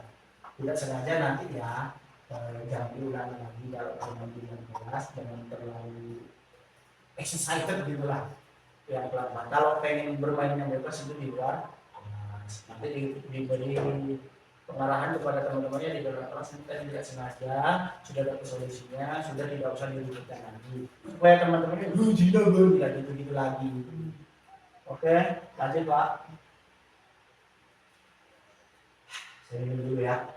Tidak sengaja nanti ya jangan diulangi lagi kalau nanti di kelas, jangan terlalu excited gitu lah. Ya pelan-pelan. Kalau pengen bermain yang bebas itu di luar, nanti diberi pengarahan kepada teman-temannya di dalam kelas. Kita tidak sengaja sudah ada solusinya, sudah tidak usah diributkan lagi supaya teman-temannya tidak gitu lagi. Oke, lanjut Pak. Saya minum dulu ya.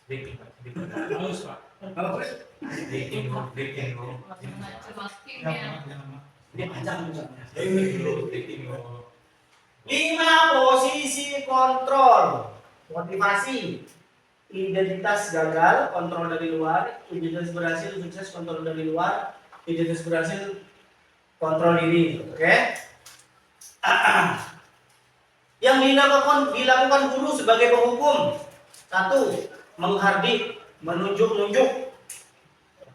Bagus, Pak. Dia panjang juga. 5 posisi kontrol. Motivasi, identitas gagal, kontrol dari luar, identitas berhasil, sukses, kontrol dari luar, identitas berhasil, kontrol diri. Oke? Yang dilakukan guru sebagai penghukum. 1. Menghardik, menunjuk-nunjuk,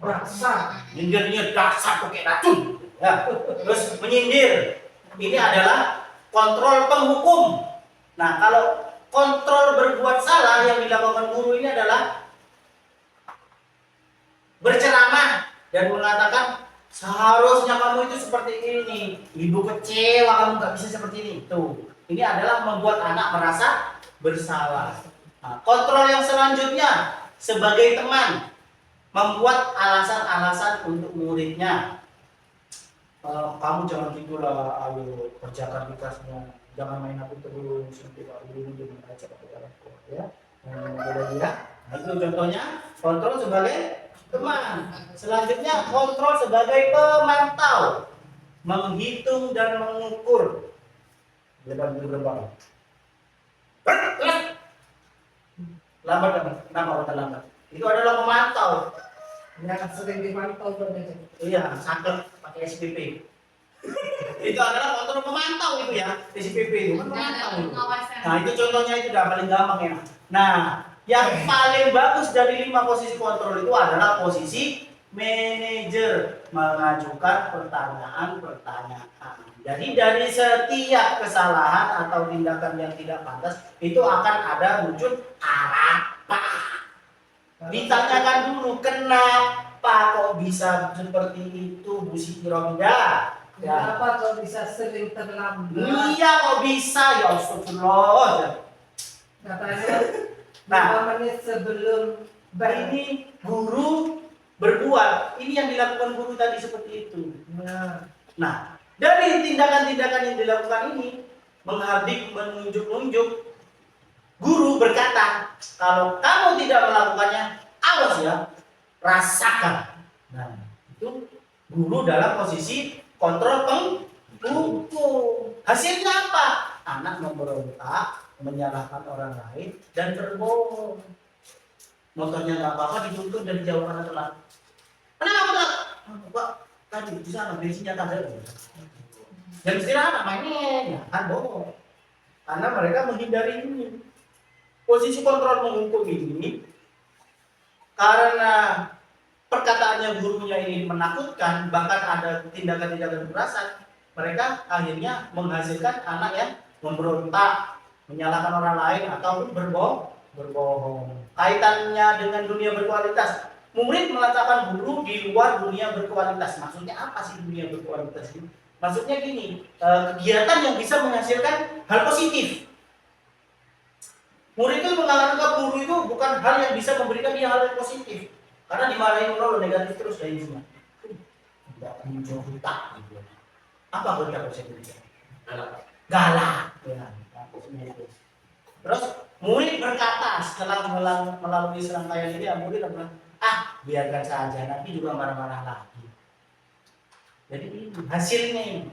Rasa. nyindirnya dasar pakai racun. Ya. Terus menyindir. Ini adalah kontrol penghukum. Nah, kalau kontrol berbuat salah yang dilakukan guru ini adalah berceramah dan mengatakan seharusnya kamu itu seperti ini. Ibu kecewa kamu nggak bisa seperti ini. Tuh, ini adalah membuat anak merasa bersalah. Nah, kontrol yang selanjutnya sebagai teman membuat alasan-alasan untuk muridnya. Kamu jangan gitulah, ayo kerjakan tugasnya, jangan main aku terus, nanti Pak Guru jangan aja pakai aku ya. Nah, itu contohnya kontrol sebagai teman. Selanjutnya kontrol sebagai pemantau, menghitung dan mengukur. Berapa? Lambat kan? Kenapa lambat? Itu adalah pemantau. Yang sering dimantau berarti. Iya, saklek pakai SPP. Itu adalah kontrol pemantau itu ya, SPP itu kan pemantau. Nah, itu contohnya itu udah paling gampang ya. Nah, yang paling bagus dari 5 posisi kontrol itu adalah posisi manajer, mengajukan pertanyaan-pertanyaan. Jadi dari setiap kesalahan atau tindakan yang tidak pantas itu akan ada muncul apa. Ditanyakan dulu kenapa kok bisa seperti itu Bu Siti Rohida? Ya. Kenapa kok bisa sering terlambat? Iya kok bisa ya astagfirullah. Katanya Nah, 5 menit sebelum ini guru berbuat, ini yang dilakukan guru tadi seperti itu. Nah, dari tindakan-tindakan yang dilakukan ini menghardik, menunjuk-nunjuk, guru berkata, kalau kamu tidak melakukannya, awas ya, rasakan. Nah, itu guru dalam posisi kontrol penghukum. Hasilnya apa? Anak memberontak, menyalahkan orang lain, dan berbohong. Motornya nggak apa-apa, dituntut dari jauh karena telat. Kenapa telat? Pak, tadi di sana bensinnya tak ada. Jam istirahat mainin, ya kan bohong. Karena mereka menghindari ini. Posisi kontrol menghukum ini karena perkataannya gurunya ini menakutkan, bahkan ada tindakan-tindakan kekerasan, mereka akhirnya menghasilkan anak yang memberontak, menyalahkan orang lain ataupun berbohong. Kaitannya dengan dunia berkualitas, murid mengatakan guru di luar dunia berkualitas. Maksudnya apa sih dunia berkualitas ini? Maksudnya gini, kegiatan yang bisa menghasilkan hal positif. Murid itu menganggap guru itu bukan hal yang bisa memberikan dia hal yang positif, karena dimarahin lo negatif terus dari semua. Tidak muncul hutang gitu. Apa berita saya berikan? galak. Ya, maksudnya itu. Terus murid berkata setelah melalui serangkaian ini, murid bilang, biarkan saja, nanti juga marah-marah lagi. Jadi ini hasilnya ini.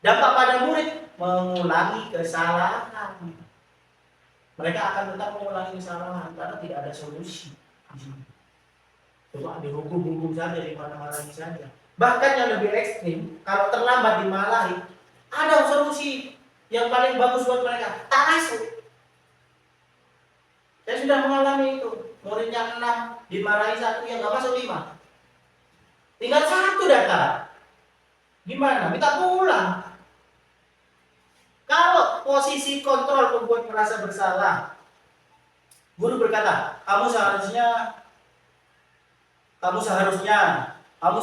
Dampak pada murid mengulangi kesalahan. Mereka akan tetap mengulangi kesalahan karena tidak ada solusi. Cuma dihukum-hukum saja, dimarah-marahi saja. Bahkan yang lebih ekstrim, kalau terlambat dimarahi, ada solusi yang paling bagus buat mereka, tak masuk. Saya sudah mengalami itu. Muridnya 6, dimarahi 1 yang nggak masuk 5. Tinggal 1 datang. Gimana? Minta pulang. Kalau posisi kontrol membuat merasa bersalah, guru berkata, kamu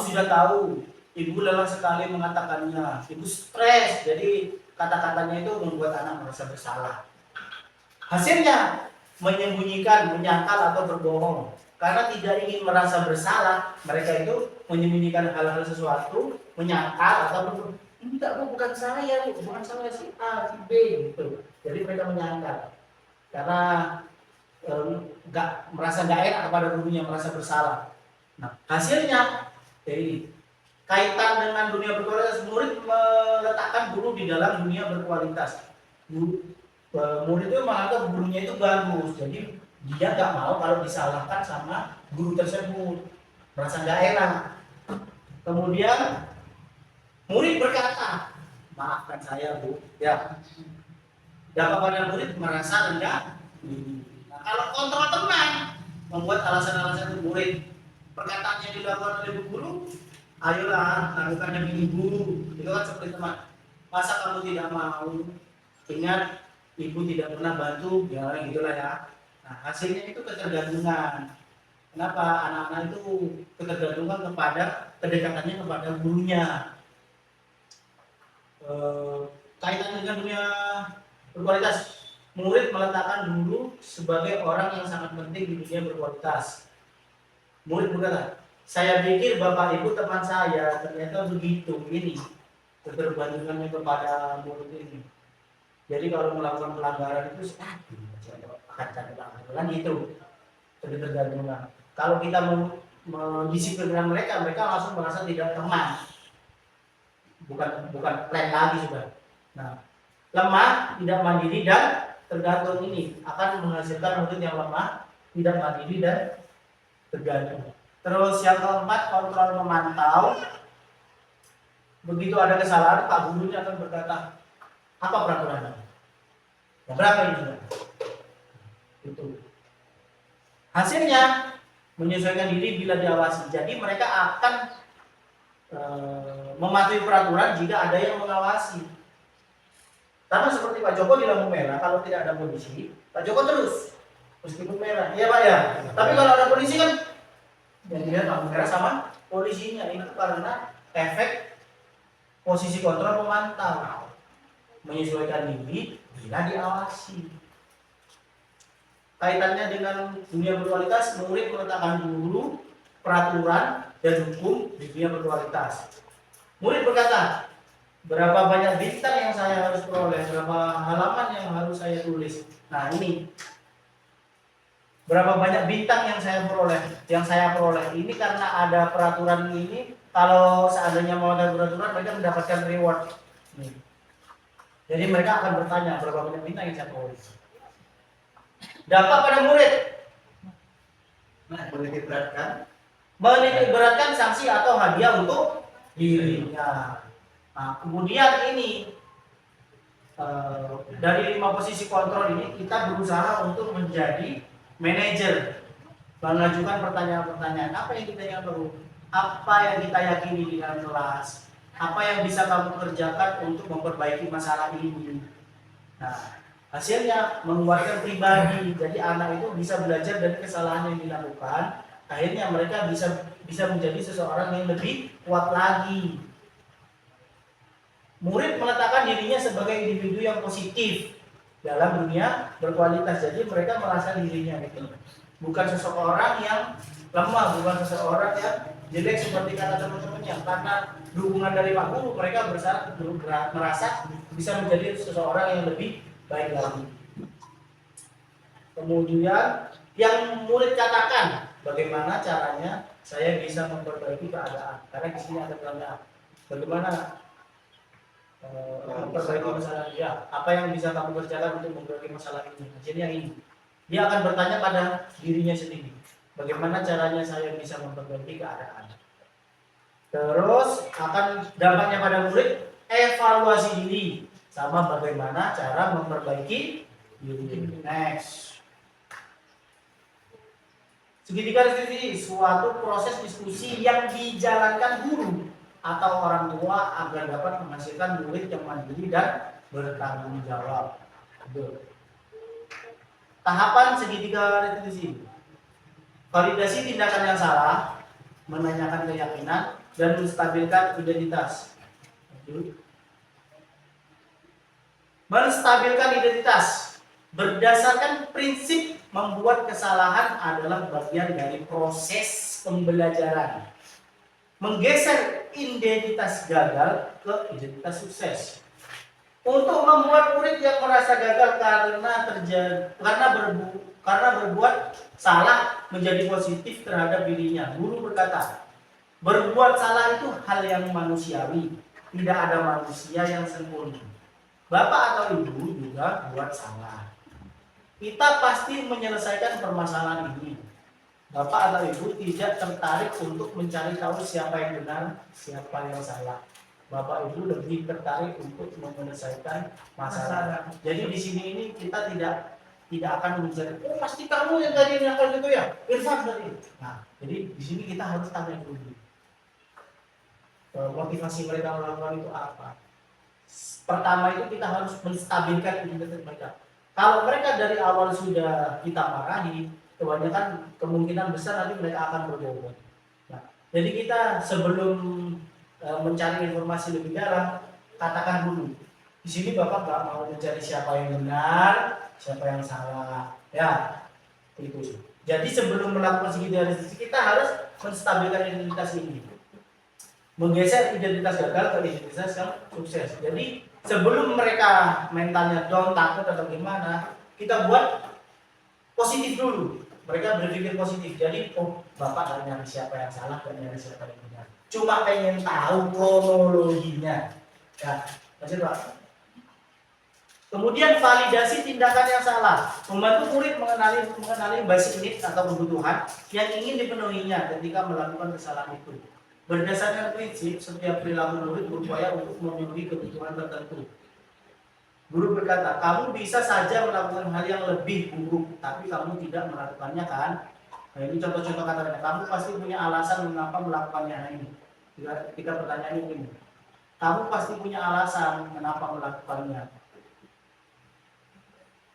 sudah tahu, ibu lelah sekali mengatakannya, ibu stres, jadi kata-katanya itu membuat anak merasa bersalah. Hasilnya menyembunyikan, menyangkal atau berbohong. Karena tidak ingin merasa bersalah, mereka itu menyembunyikan hal-hal sesuatu, menyangkal atau berbohong. Enggak, bukan saya, bukan saya si A, si B gitu. Jadi mereka menyangkal karena merasa nggak enak kepada gurunya, merasa bersalah. Nah, hasilnya jadi kaitan dengan dunia berkualitas, murid meletakkan guru di dalam dunia berkualitas. Murid itu menganggap gurunya itu bagus, jadi dia nggak mau kalau disalahkan sama guru tersebut, merasa nggak enak. Kemudian murid berkata, maafkan saya bu, ya. Dampak pada murid merasa rendah. Nah, kalau kontrol teman membuat alasan-alasan murid, perkataannya dilakukan oleh bu guru, ayolah lakukan demi ibu, itu kan seperti teman. Masa kamu tidak mau? Ingat, ibu tidak pernah bantu, ya gitulah ya. Nah, hasilnya itu ketergantungan. Kenapa? Anak-anak itu ketergantungan kedekatannya kepada gurunya. Kaitan dengan dunia berkualitas, murid meletakkan guru sebagai orang yang sangat penting di dunia berkualitas. Murid berkata, saya pikir bapak ibu teman saya, ternyata begitu. Ini ketergantungannya kepada murid ini. Jadi kalau melakukan pelanggaran itu akan cari pelanggaran gitu, ketergantungan. Kalau kita mendisiplinkan mereka langsung merasa tidak teman. Bukan plan lagi sudah. Nah, lemah, tidak mandiri dan tergantung ini akan menghasilkan murid yang lemah, tidak mandiri dan tergantung. Terus yang keempat, kontrol memantau. Begitu ada kesalahan, pak gurunya akan berkata, apa peraturannya? Yang berapa ini sudah? Itu. Hasilnya menyesuaikan diri bila diawasi. Jadi mereka akan mematuhi peraturan jika ada yang mengawasi. Sama seperti Pak Joko di lampu merah, kalau tidak ada polisi, Pak Joko terus meskipun merah, iya Pak ya. Tapi kalau ada polisi kan, yang dilihat lampu merah sama polisinya, itu karena efek posisi kontrol memantau, menyesuaikan diri bila diawasi. Kaitannya dengan dunia berkualitas, murid meletakkan dulu peraturan dan hukum di dunia berkualitas. Murid berkata, berapa banyak bintang yang saya harus peroleh, berapa halaman yang harus saya tulis. Nah ini, berapa banyak bintang yang saya peroleh. Ini karena ada peraturan ini. Kalau seandainya mau ada peraturan, mereka mendapatkan reward. Nih. Jadi mereka akan bertanya berapa banyak bintang yang saya peroleh. Dampak pada murid. Menitik beratkan sanksi atau hadiah untuk dirinya. Nah, kemudian ini dari 5 posisi kontrol ini kita berusaha untuk menjadi manajer, mengajukan pertanyaan-pertanyaan. Apa yang kita yang perlu? Apa yang kita yakini di dalam kelas? Apa yang bisa kamu kerjakan untuk memperbaiki masalah ini? Nah, hasilnya menguatkan pribadi. Jadi anak itu bisa belajar dari kesalahan yang dilakukan. Akhirnya mereka bisa menjadi seseorang yang lebih kuat lagi. Murid meletakkan dirinya sebagai individu yang positif dalam dunia berkualitas. Jadi mereka merasa dirinya itu bukan seseorang yang lemah, bukan seseorang yang jelek seperti kata teman-temannya, karena dukungan dari Pak Guru mereka merasa bisa menjadi seseorang yang lebih baik lagi. Kemudian yang murid katakan, bagaimana caranya saya bisa memperbaiki keadaan? Karena di sini ada pertanyaan, bagaimana memperbaiki masalah dia? Apa yang bisa kamu kerjakan untuk memperbaiki masalah ini? Jadi yang ini, dia akan bertanya pada dirinya sendiri, bagaimana caranya saya bisa memperbaiki keadaan? Terus akan dampaknya pada murid, evaluasi diri sama bagaimana cara memperbaiki diri. Next. Segitiga diskusi, suatu proses diskusi yang dijalankan guru atau orang tua agar dapat menghasilkan murid yang mandiri dan bertanggung jawab. Tahapan segitiga diskusi. Validasi tindakan yang salah, menanyakan keyakinan, dan menstabilkan identitas. Menstabilkan identitas berdasarkan prinsip membuat kesalahan adalah bagian dari proses pembelajaran. Menggeser identitas gagal ke identitas sukses. Untuk membuat murid yang merasa gagal karena berbuat salah menjadi positif terhadap dirinya. Guru berkata, berbuat salah itu hal yang manusiawi. Tidak ada manusia yang sempurna. Bapak atau ibu juga buat salah. Kita pasti menyelesaikan permasalahan ini. Bapak atau ibu tidak tertarik untuk mencari tahu siapa yang benar, siapa yang salah. Bapak ibu lebih tertarik untuk menyelesaikan masalah. Jadi di sini ini kita tidak akan mencari, oh pasti kamu yang tadi nakal gitu ya, Irfan tadi. Nah, jadi di sini kita harus tanya dulu. Motivasi mereka melakukan itu apa? Pertama itu kita harus menstabilkan identitas mereka. Kalau mereka dari awal sudah kita marahi, kebanyakan kemungkinan besar nanti mereka akan berubah. Nah, jadi kita sebelum mencari informasi lebih dalam, katakan dulu. Di sini Bapak nggak mau mencari siapa yang benar, siapa yang salah. Ya, itu. Jadi sebelum melakukan segitiga diskusi, kita harus menstabilkan identitas ini. Menggeser identitas gagal ke identitas yang sukses. Jadi sebelum mereka mentalnya down, takut atau gimana, kita buat positif dulu. Mereka berpikir positif. Jadi, oh Bapak nggak nyari siapa yang salah, dan nyari siapa yang benar. Cuma pengen tahu kronologinya. Ya, lanjut Pak. Kemudian validasi tindakan yang salah. Membantu murid mengenali basic needs atau kebutuhan yang ingin dipenuhinya ketika melakukan kesalahan itu. Berdasarkan prinsip, setiap perilaku murid berupaya untuk memenuhi kebutuhan tertentu. Guru berkata, kamu bisa saja melakukan hal yang lebih buruk, tapi kamu tidak melakukannya kan? Nah, ini contoh-contoh kata-kata. Kamu pasti punya alasan mengapa melakukannya ini. Ketika pertanyaannya begini, kamu pasti punya alasan mengapa melakukannya.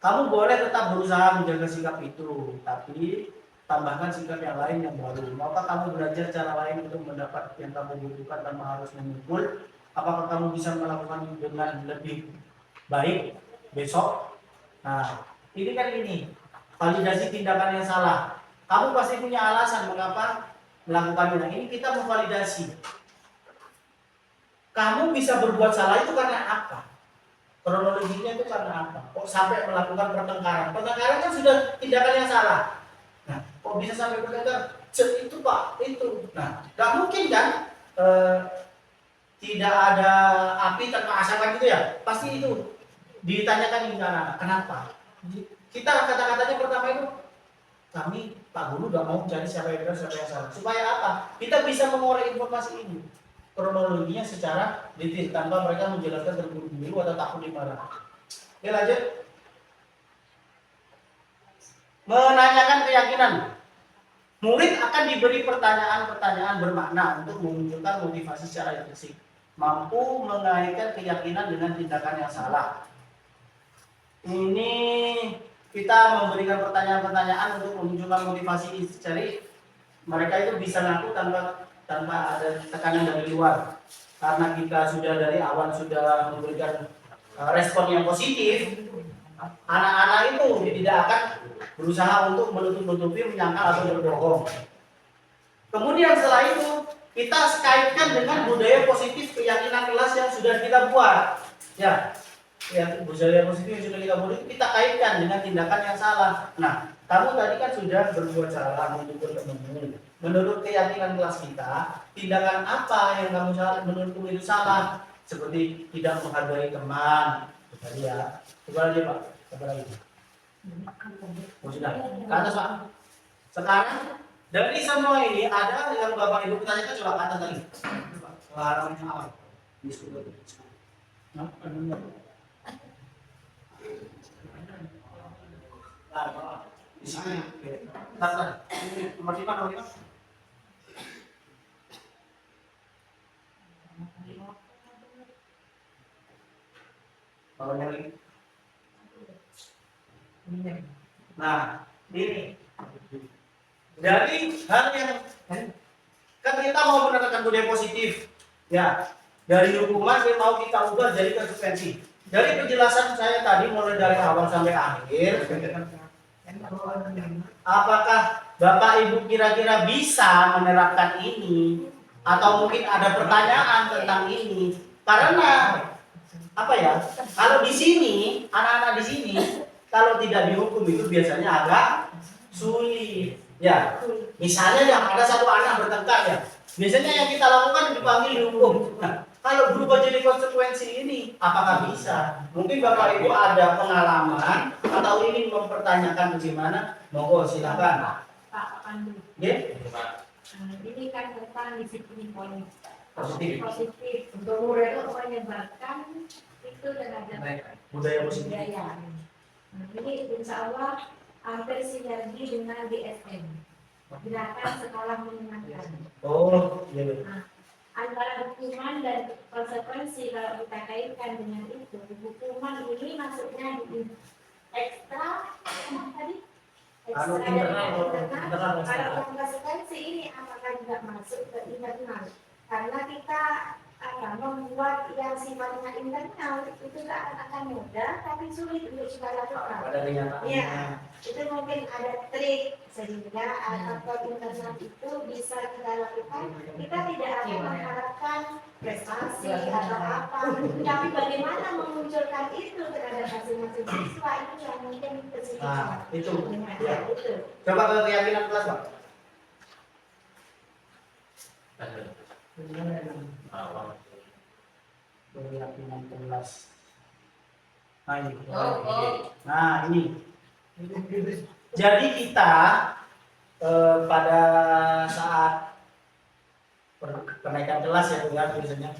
Kamu boleh tetap berusaha menjaga sikap itu, tapi tambahkan sikap yang lain yang baru. Maukah kamu belajar cara lain untuk mendapat yang kamu butuhkan tanpa harus memukul? Apakah kamu bisa melakukan dengan lebih baik besok? Nah, ini kan ini validasi tindakan yang salah. Kamu pasti punya alasan mengapa melakukannya. Nah, ini kita memvalidasi. Kamu bisa berbuat salah itu karena apa? Kronologinya itu karena apa? Kok sampai melakukan pertengkaran? Pertengkaran kan sudah tindakan yang salah. Nah, kok bisa sampai bertengkar? Itu Pak, itu. Nah, nggak mungkin kan tidak ada api tanpa asap gitu ya? Pasti itu ditanyakan ini anak-anak, kenapa? Kita kata-katanya pertama itu, kami Pak Guru nggak mau mencari siapa yang benar, siapa yang salah. Supaya apa? Kita bisa mengorek informasi ini, kronologinya secara detail tanpa mereka menjelaskan terburu-buru atau takut dimarah. Oke, lanjut. Menanyakan keyakinan. Murid akan diberi pertanyaan-pertanyaan bermakna untuk memunculkan motivasi secara intrinsik. Mampu mengaitkan keyakinan dengan tindakan yang salah. Ini kita memberikan pertanyaan-pertanyaan untuk memunculkan motivasi. Jadi mereka itu bisa ngaku tanpa ada tekanan dari luar. Karena kita sudah dari awal sudah memberikan respon yang positif, anak-anak itu tidak akan berusaha untuk menutup-nutupi, menyangkal atau berbohong. Kemudian setelah itu kita kaitkan dengan budaya positif keyakinan kelas yang sudah kita buat. Ya, ya budaya positif yang sudah kita buat itu kita kaitkan dengan tindakan yang salah. Nah, kamu tadi kan sudah berbuat salah menurut temanmu. Menurut keyakinan kelas kita, tindakan apa yang kamu salah menurutmu itu salah? Seperti tidak menghargai teman. Tadi ya. Coba lagi Pak. Coba lagi. Oh, sudah. Ke atas Pak. Sekarang dari semua ini ada yang Bapak Ibu tanyakan coba kata tadi. Halaman yang awal. Diskusi. Nah, di sini. Tata. Nomor 5 nomor 5. Bawahnya lagi. Nah, ini. Jadi hal yang kan kita mau menerapkan budaya positif, ya dari hukuman mau kita ubah jadi konsekuensi. Dari penjelasan saya tadi mulai dari awal sampai akhir, apakah Bapak Ibu kira-kira bisa menerapkan ini atau mungkin ada pertanyaan tentang ini? Karena apa ya? Kalau di sini anak-anak di sini kalau tidak dihukum itu biasanya agak sulit. Ya, misalnya ya ada satu anak bertengkar ya. Biasanya yang kita lakukan dipanggil dihukum. Nah, kalau berubah jadi konsekuensi ini, apakah bisa? Mungkin Bapak Ibu ada pengalaman atau ingin mempertanyakan bagaimana? Monggo silakan. Pak Pandu. Ya, Ini kan tentang disiplin positif. positif untuk menyebarkan itu terhadap Budaya positif. budaya. Ini insya Allah hampir sinergi dengan DSM, gerakan sekolah menyenangkan. Oh, iya. Antara hukuman dan konsekuensi kalau kita kaitkan dengan itu, hukuman ini masuknya di ekstra apa tadi? Ekstra dan internal. Kalau konsekuensi ini apakah juga masuk ke internal? Karena kita membuat yang sifatnya internal itu akan mudah tapi sulit untuk kita lakukan. Pada kenyataannya. Iya, itu mungkin ada trik sehingga atau internal itu bisa kita lakukan. Kita tidak akan mengharapkan prestasi atau apa, tapi bagaimana memunculkan itu terhadap masing-masing siswa itu yang mungkin kesulitan. Nah, itu. Ya, itu. Coba ke keyakinan kelas, Pak. Keyakinan kelas. Nah ini. Nah ini. Jadi kita pada saat kenaikan kelas ya biasanya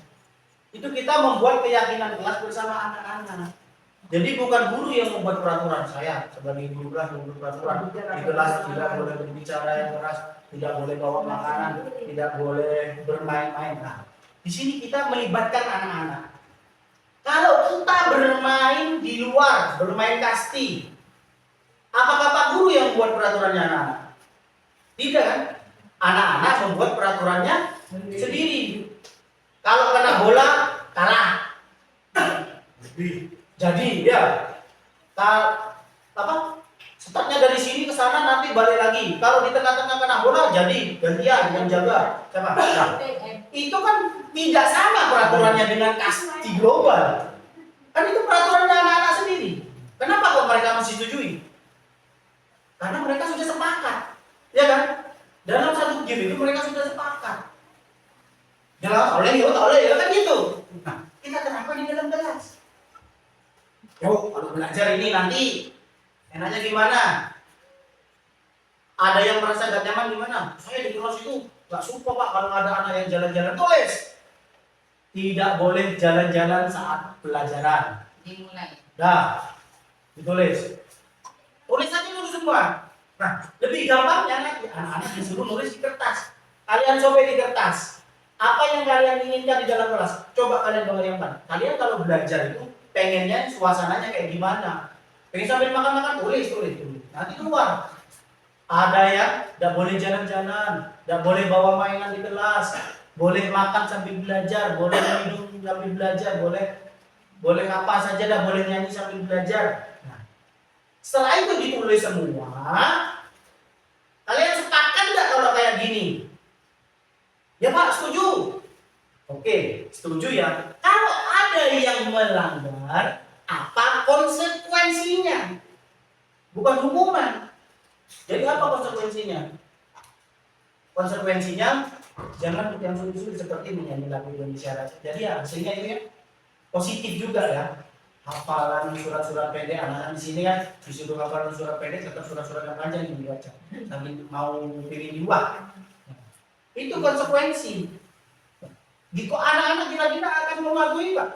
itu kita membuat keyakinan kelas bersama anak-anak. Jadi bukan guru yang membuat peraturan. Saya sebagai guru kelas membuat peraturan di kelas tidak boleh berbicara yang keras, tidak boleh bawa makanan, tidak boleh bermain-main. Nah, di sini kita melibatkan anak-anak. Kalau kita bermain di luar, bermain kasti, apakah Pak Guru yang membuat peraturannya anak-anak? Tidak kan? Anak-anak membuat peraturannya sendiri. Kalau kena bola, kalah. Jadi ya, startnya dari sini ke sana nanti balik lagi. Kalau di tengah-tengah kena bola, jadi gantian yang jaga. Siapa? Itu kan tidak sama peraturannya dengan kasti global. Kan itu peraturannya anak-anak sendiri. Kenapa kok mereka mesti setujui? Karena mereka sudah sepakat, ya kan? Dalam satu game itu mereka sudah sepakat. Jalan oleh ya kan gitu. Nah, kita kenapa di dalam kelas? Yo, kalau belajar ini nanti enaknya gimana? Ada yang merasa gak nyaman gimana? Saya di kelas itu gak suka Pak kalau ada anak yang jalan-jalan. Tulis. Tidak boleh jalan-jalan saat pelajaran. Dimulai. Dah, ditulis. Tulis aja dulu semua. Nah, lebih gampangnya nanti anak-anak disuruh nulis di kertas. Kalian sobek di kertas. Apa yang kalian inginkan di dalam kelas? Coba kalian bayangkan. Kalian kalau belajar itu pengennya suasananya kayak gimana? Pengen sambil makan-makan, tulis. Nanti keluar. Ada yang tidak boleh jalan-jalan, tidak boleh bawa mainan di kelas, boleh makan sambil belajar, boleh minum sambil belajar, boleh apa saja, tidak boleh nyanyi sambil belajar. Nah, setelah itu ditulis semua, kalian sepakat nggak kalau kayak gini? Ya Pak, setuju. Oke, setuju ya. Kalau ada yang melanggar, apa konsekuensinya? Bukan hukuman. Jadi apa konsekuensinya? Konsekuensinya jangan yang sulit-sulit seperti menyanyi lagu Indonesia Raya. Jadi ya hasilnya itu ya positif juga ya. Hafalan surat-surat pendek, anak-anak di sini kan disuruh hafalan surat pendek, tetap surat-surat yang panjang yang dibaca. Sambil mau pilih di luar. Itu konsekuensi. Jika anak-anak kira-kira akan mematuhi Pak.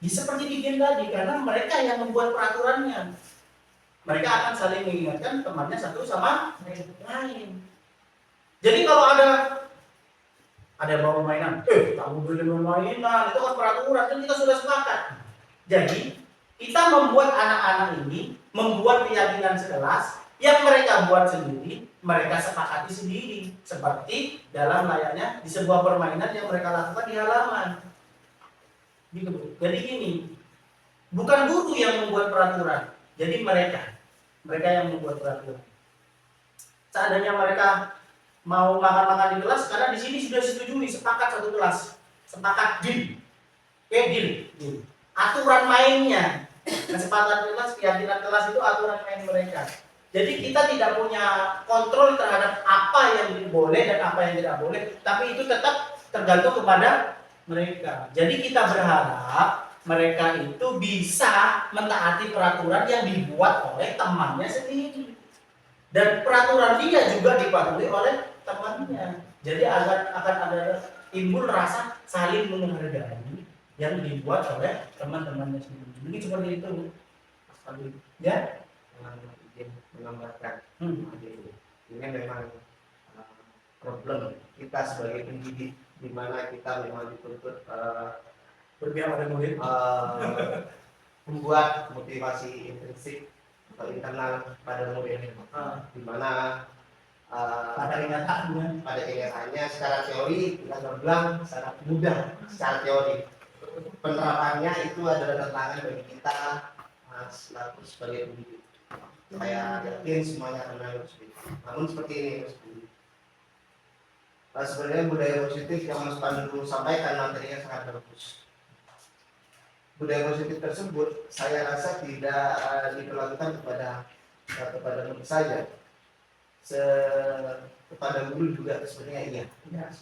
Seperti di game tadi, karena mereka yang membuat peraturannya. Mereka akan saling mengingatkan temannya satu sama lain. Jadi kalau ada yang bawa mainan, kamu boleh mainan, itu kan peraturan, kan kita sudah sepakat. Jadi kita membuat anak-anak ini membuat keyakinan sekelas yang mereka buat sendiri, mereka sepakati sendiri, seperti dalam layaknya di sebuah permainan yang mereka lakukan di halaman. Gitu. Jadi gini, bukan guru yang membuat peraturan, jadi mereka yang membuat peraturan. Seandainya mereka mau makan-makan di kelas, karena di sini sudah disetujui sepakat satu kelas, sepakat deal, deal. Aturan mainnya, kesepakatan kelas, keyakinan kelas itu aturan main mereka. Jadi kita tidak punya kontrol terhadap apa yang boleh dan apa yang tidak boleh, tapi itu tetap tergantung kepada mereka. Jadi kita berharap mereka itu bisa mentaati peraturan yang dibuat oleh temannya sendiri. Dan peraturan dia juga dipatuhi oleh temannya. Jadi akan ada timbul rasa saling menghargai yang dibuat oleh teman-temannya sendiri. Jadi seperti itu. Ya, izin menambahkan. Ini memang problem kita sebagai pendidik, di mana kita memang dituntut berpihak pada murid, membuat motivasi intrinsik atau internal pada murid, di mana pada kenyataannya secara teori kita bilang sangat mudah secara teori, penerapannya itu adalah tantangan bagi kita selaku sebagai pendidik. Saya yakin semuanya akan harus begitu. Namun seperti ini sebenarnya budaya positif yang Mas Pandu sampaikan materinya sangat bagus. Budaya positif tersebut saya rasa tidak diperlakukan kepada murid saja, kepada guru juga sebenarnya iya.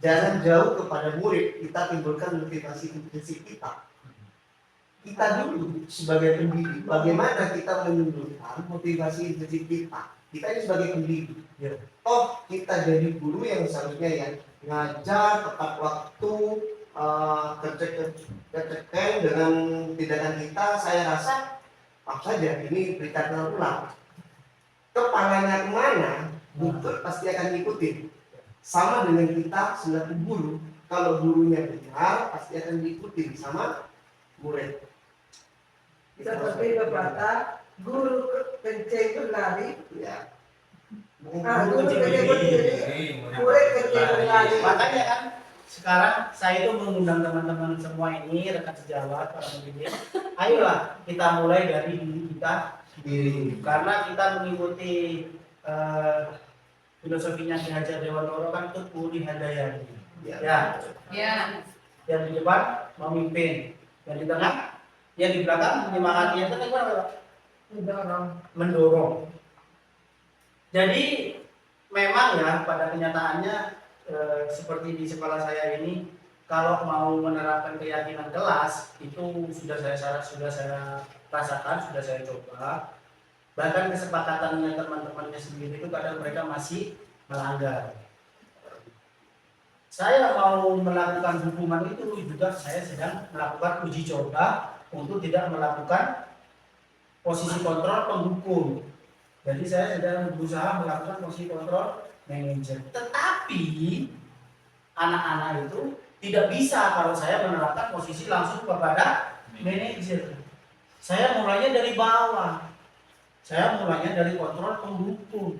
Jangan jauh kepada murid, kita timbulkan motivasi intrinsik kita. Kita dulu sebagai pendidik, bagaimana kita menunjukkan motivasi intrinsik kita. Kita ini sebagai pendidik. Kita jadi guru yang seharusnya yang ngajar tepat waktu, kerja dengan tindakan kita. Saya rasa saja ini berikan ulang. Kepalanya kemana, buntut pasti akan ngikutin. Sama dengan kita selaku guru, kalau gurunya benar pasti akan diikuti sama murid. Seperti pepatah, guru kencing berlari, Ya. guru kencing berdiri, murid kencing berlari. Makanya kan sekarang saya itu mengundang teman-teman semua ini, rekan sejawat, para pendidik. Ayolah kita mulai dari diri kita sendiri, karena kita mengikuti filosofinya Ki Hajar Dewantoro kan Tutmuli Handayani. Ya. Yang di depan memimpin, yang di tengah, yang di belakang menyemangati, yang tengah mendorong. Jadi memang ya pada kenyataannya seperti di sekolah saya ini, kalau mau menerapkan keyakinan kelas itu sudah saya rasakan, sudah saya coba. Bahkan kesepakatannya teman-temannya sendiri itu kadang mereka masih melanggar. Saya mau melakukan hukuman itu juga saya sedang melakukan uji coba untuk tidak melakukan posisi kontrol penghukum. Jadi saya sedang berusaha melakukan posisi kontrol manajer. Tetapi anak-anak itu tidak bisa kalau saya menerapkan posisi langsung kepada manajer. Saya mulainya dari bawah. Saya mulainya dari kontrol penghukum.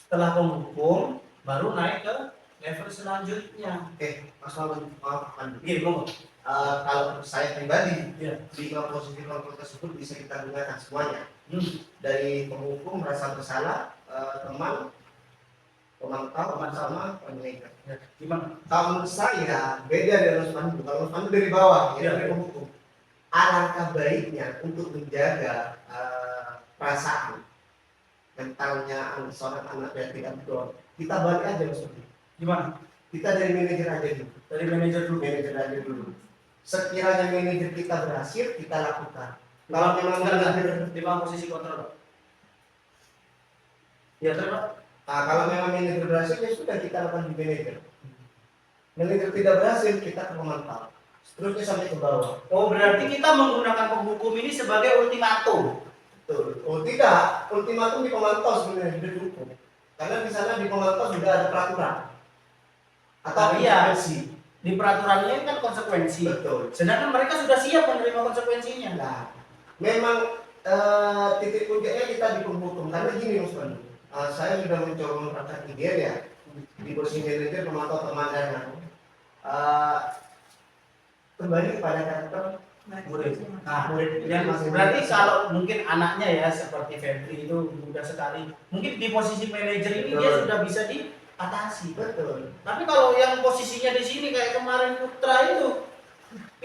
Setelah penghukum baru naik ke level selanjutnya. Oke, Mas maaf. Iya, Kalau saya pribadi, Iya. 5 posisi kontrol tersebut bisa kita gunakan semuanya. Dari penghukum, merasa bersalah, teman, pemantau sama peneliti. Gimana? Kalau menurut saya beda dari Mas Pandu. Kalau Mas Pandu dari bawah, ya dari penghukum. Alangkah baiknya untuk menjaga perasaan mentalnya seorang anak yang tidak betul. Kita balik aja Mas Pandu. Gimana? Kita dari manajer aja dulu. Dari manajer dulu. Manajer aja dulu. Sekiranya manajer kita berhasil, kita lakukan. Kalau memang manajer, di bawah posisi kontrol. Ya terus. nah, kalau memang manajer berhasil, ya sudah kita lakukan di manajer. Manajer tidak berhasil, kita ke pemantau. Seterusnya sampai ke bawah. Oh berarti kita menggunakan penghukum ini sebagai ultimatum. Betul. Oh tidak, ultimatum di pemantau sebenarnya di hukum. Karena di sana di pemantau sudah ada peraturan. Atau Iya. konsekuensi. Di peraturannya kan konsekuensi. Betul. Sedangkan mereka sudah siap menerima konsekuensinya. Nah, memang titik puncaknya kita di penghukum. Karena gini Mas Pandu, saya sudah mencoba mempraktek dia ya di posisi manajer pemantau pemandangan. Kembali kepada karakter Murid. Nah, murid yang masing-masing. berarti kalau mungkin anaknya ya seperti Febri itu mudah sekali. Mungkin di posisi manajer ini dia Betul. sudah bisa diatasi. Betul. Tapi kalau yang posisinya di sini kayak kemarin Putra itu,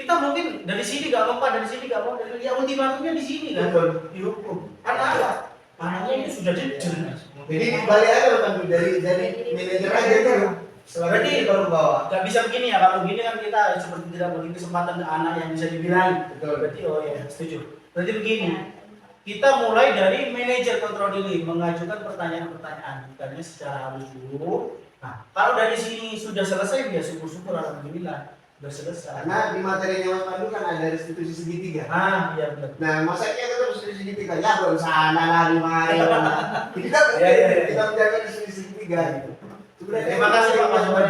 kita mungkin dari sini gak mempan, dari sini gak mau, dari ya ultimatumnya di sini kan, Betul. dihukum. Karena apa? Anaknya ini sudah jelas. Jadi balik aja Mas Pandu dari manajer aja dulu. Setelah Berarti- itu baru bawa. Gak bisa begini ya, kalau begini kan kita seperti tidak bagi kesempatan ke anak yang bisa dibilang. Betul. Berarti oh ya setuju. Berarti begini, kita mulai dari manajer kontrol diri mengajukan pertanyaan-pertanyaan, bukannya secara halus dulu. Nah, kalau dari sini sudah selesai ya syukur-syukur alhamdulillah sudah selesai. Karena di materinya Mas Pandu kan ada restitusi segitiga. Ah, iya benar. Nah, masa kita tetap restitusi segitiga ya belum sana lari mari. Kita Iya, iya, iya. kita menjaga restitusi segitiga gitu. Terima kasih Pak Masukan.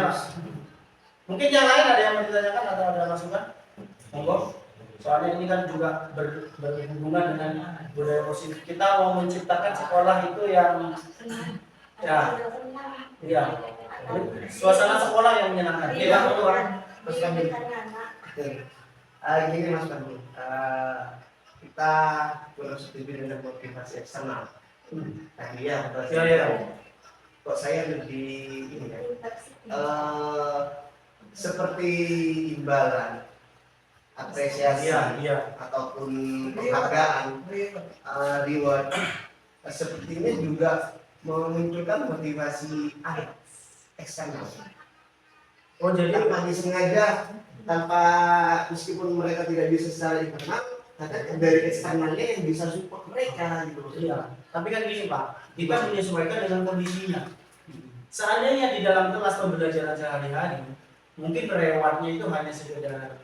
Mungkin yang lain ada yang mau ditanyakan atau ada masukan? Monggo. Soalnya ini kan juga berhubungan dengan budaya positif. Kita mau menciptakan sekolah itu yang ya, iya, suasana sekolah yang menyenangkan. Tidak keluar. Terus kami. Gini Mas Pandu, kita kurang setuju dengan motivasi eksternal. Nah, iya, Iya, iya. kok saya lebih ini ya, seperti imbalan, apresiasi, Iya, iya. ataupun penghargaan, reward, sepertinya juga memunculkan motivasi eksternal. Oh jadi Tanpa disengaja, tanpa meskipun mereka tidak bisa secara internal, tapi dari eksternalnya yang bisa support mereka gitu. iya. Tapi kan gini Pak, kita menyesuaikan dengan kondisinya. Seandainya di dalam kelas pembelajaran sehari-hari, mungkin rewardnya itu hanya sekedar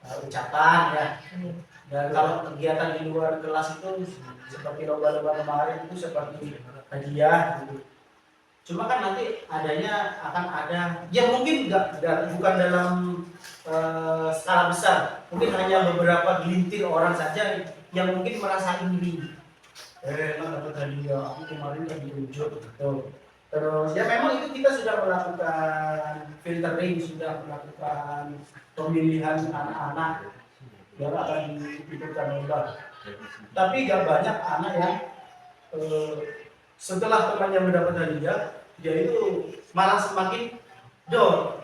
ucapan ya. Dan kalau kegiatan di luar kelas itu seperti lomba-lomba kemarin itu seperti hadiah gitu. Cuma kan nanti adanya akan ada, ya mungkin bukan dalam skala besar, mungkin hanya beberapa gelintir orang saja yang mungkin merasa iri. Dapat hadiah, aku kemarin lagi ditunjuk gitu. Terus ya memang itu kita sudah melakukan filtering, sudah melakukan pemilihan anak-anak yang akan diikutkan lomba. Tapi gak banyak anak yang setelah temannya mendapat hadiah, dia itu malah semakin down.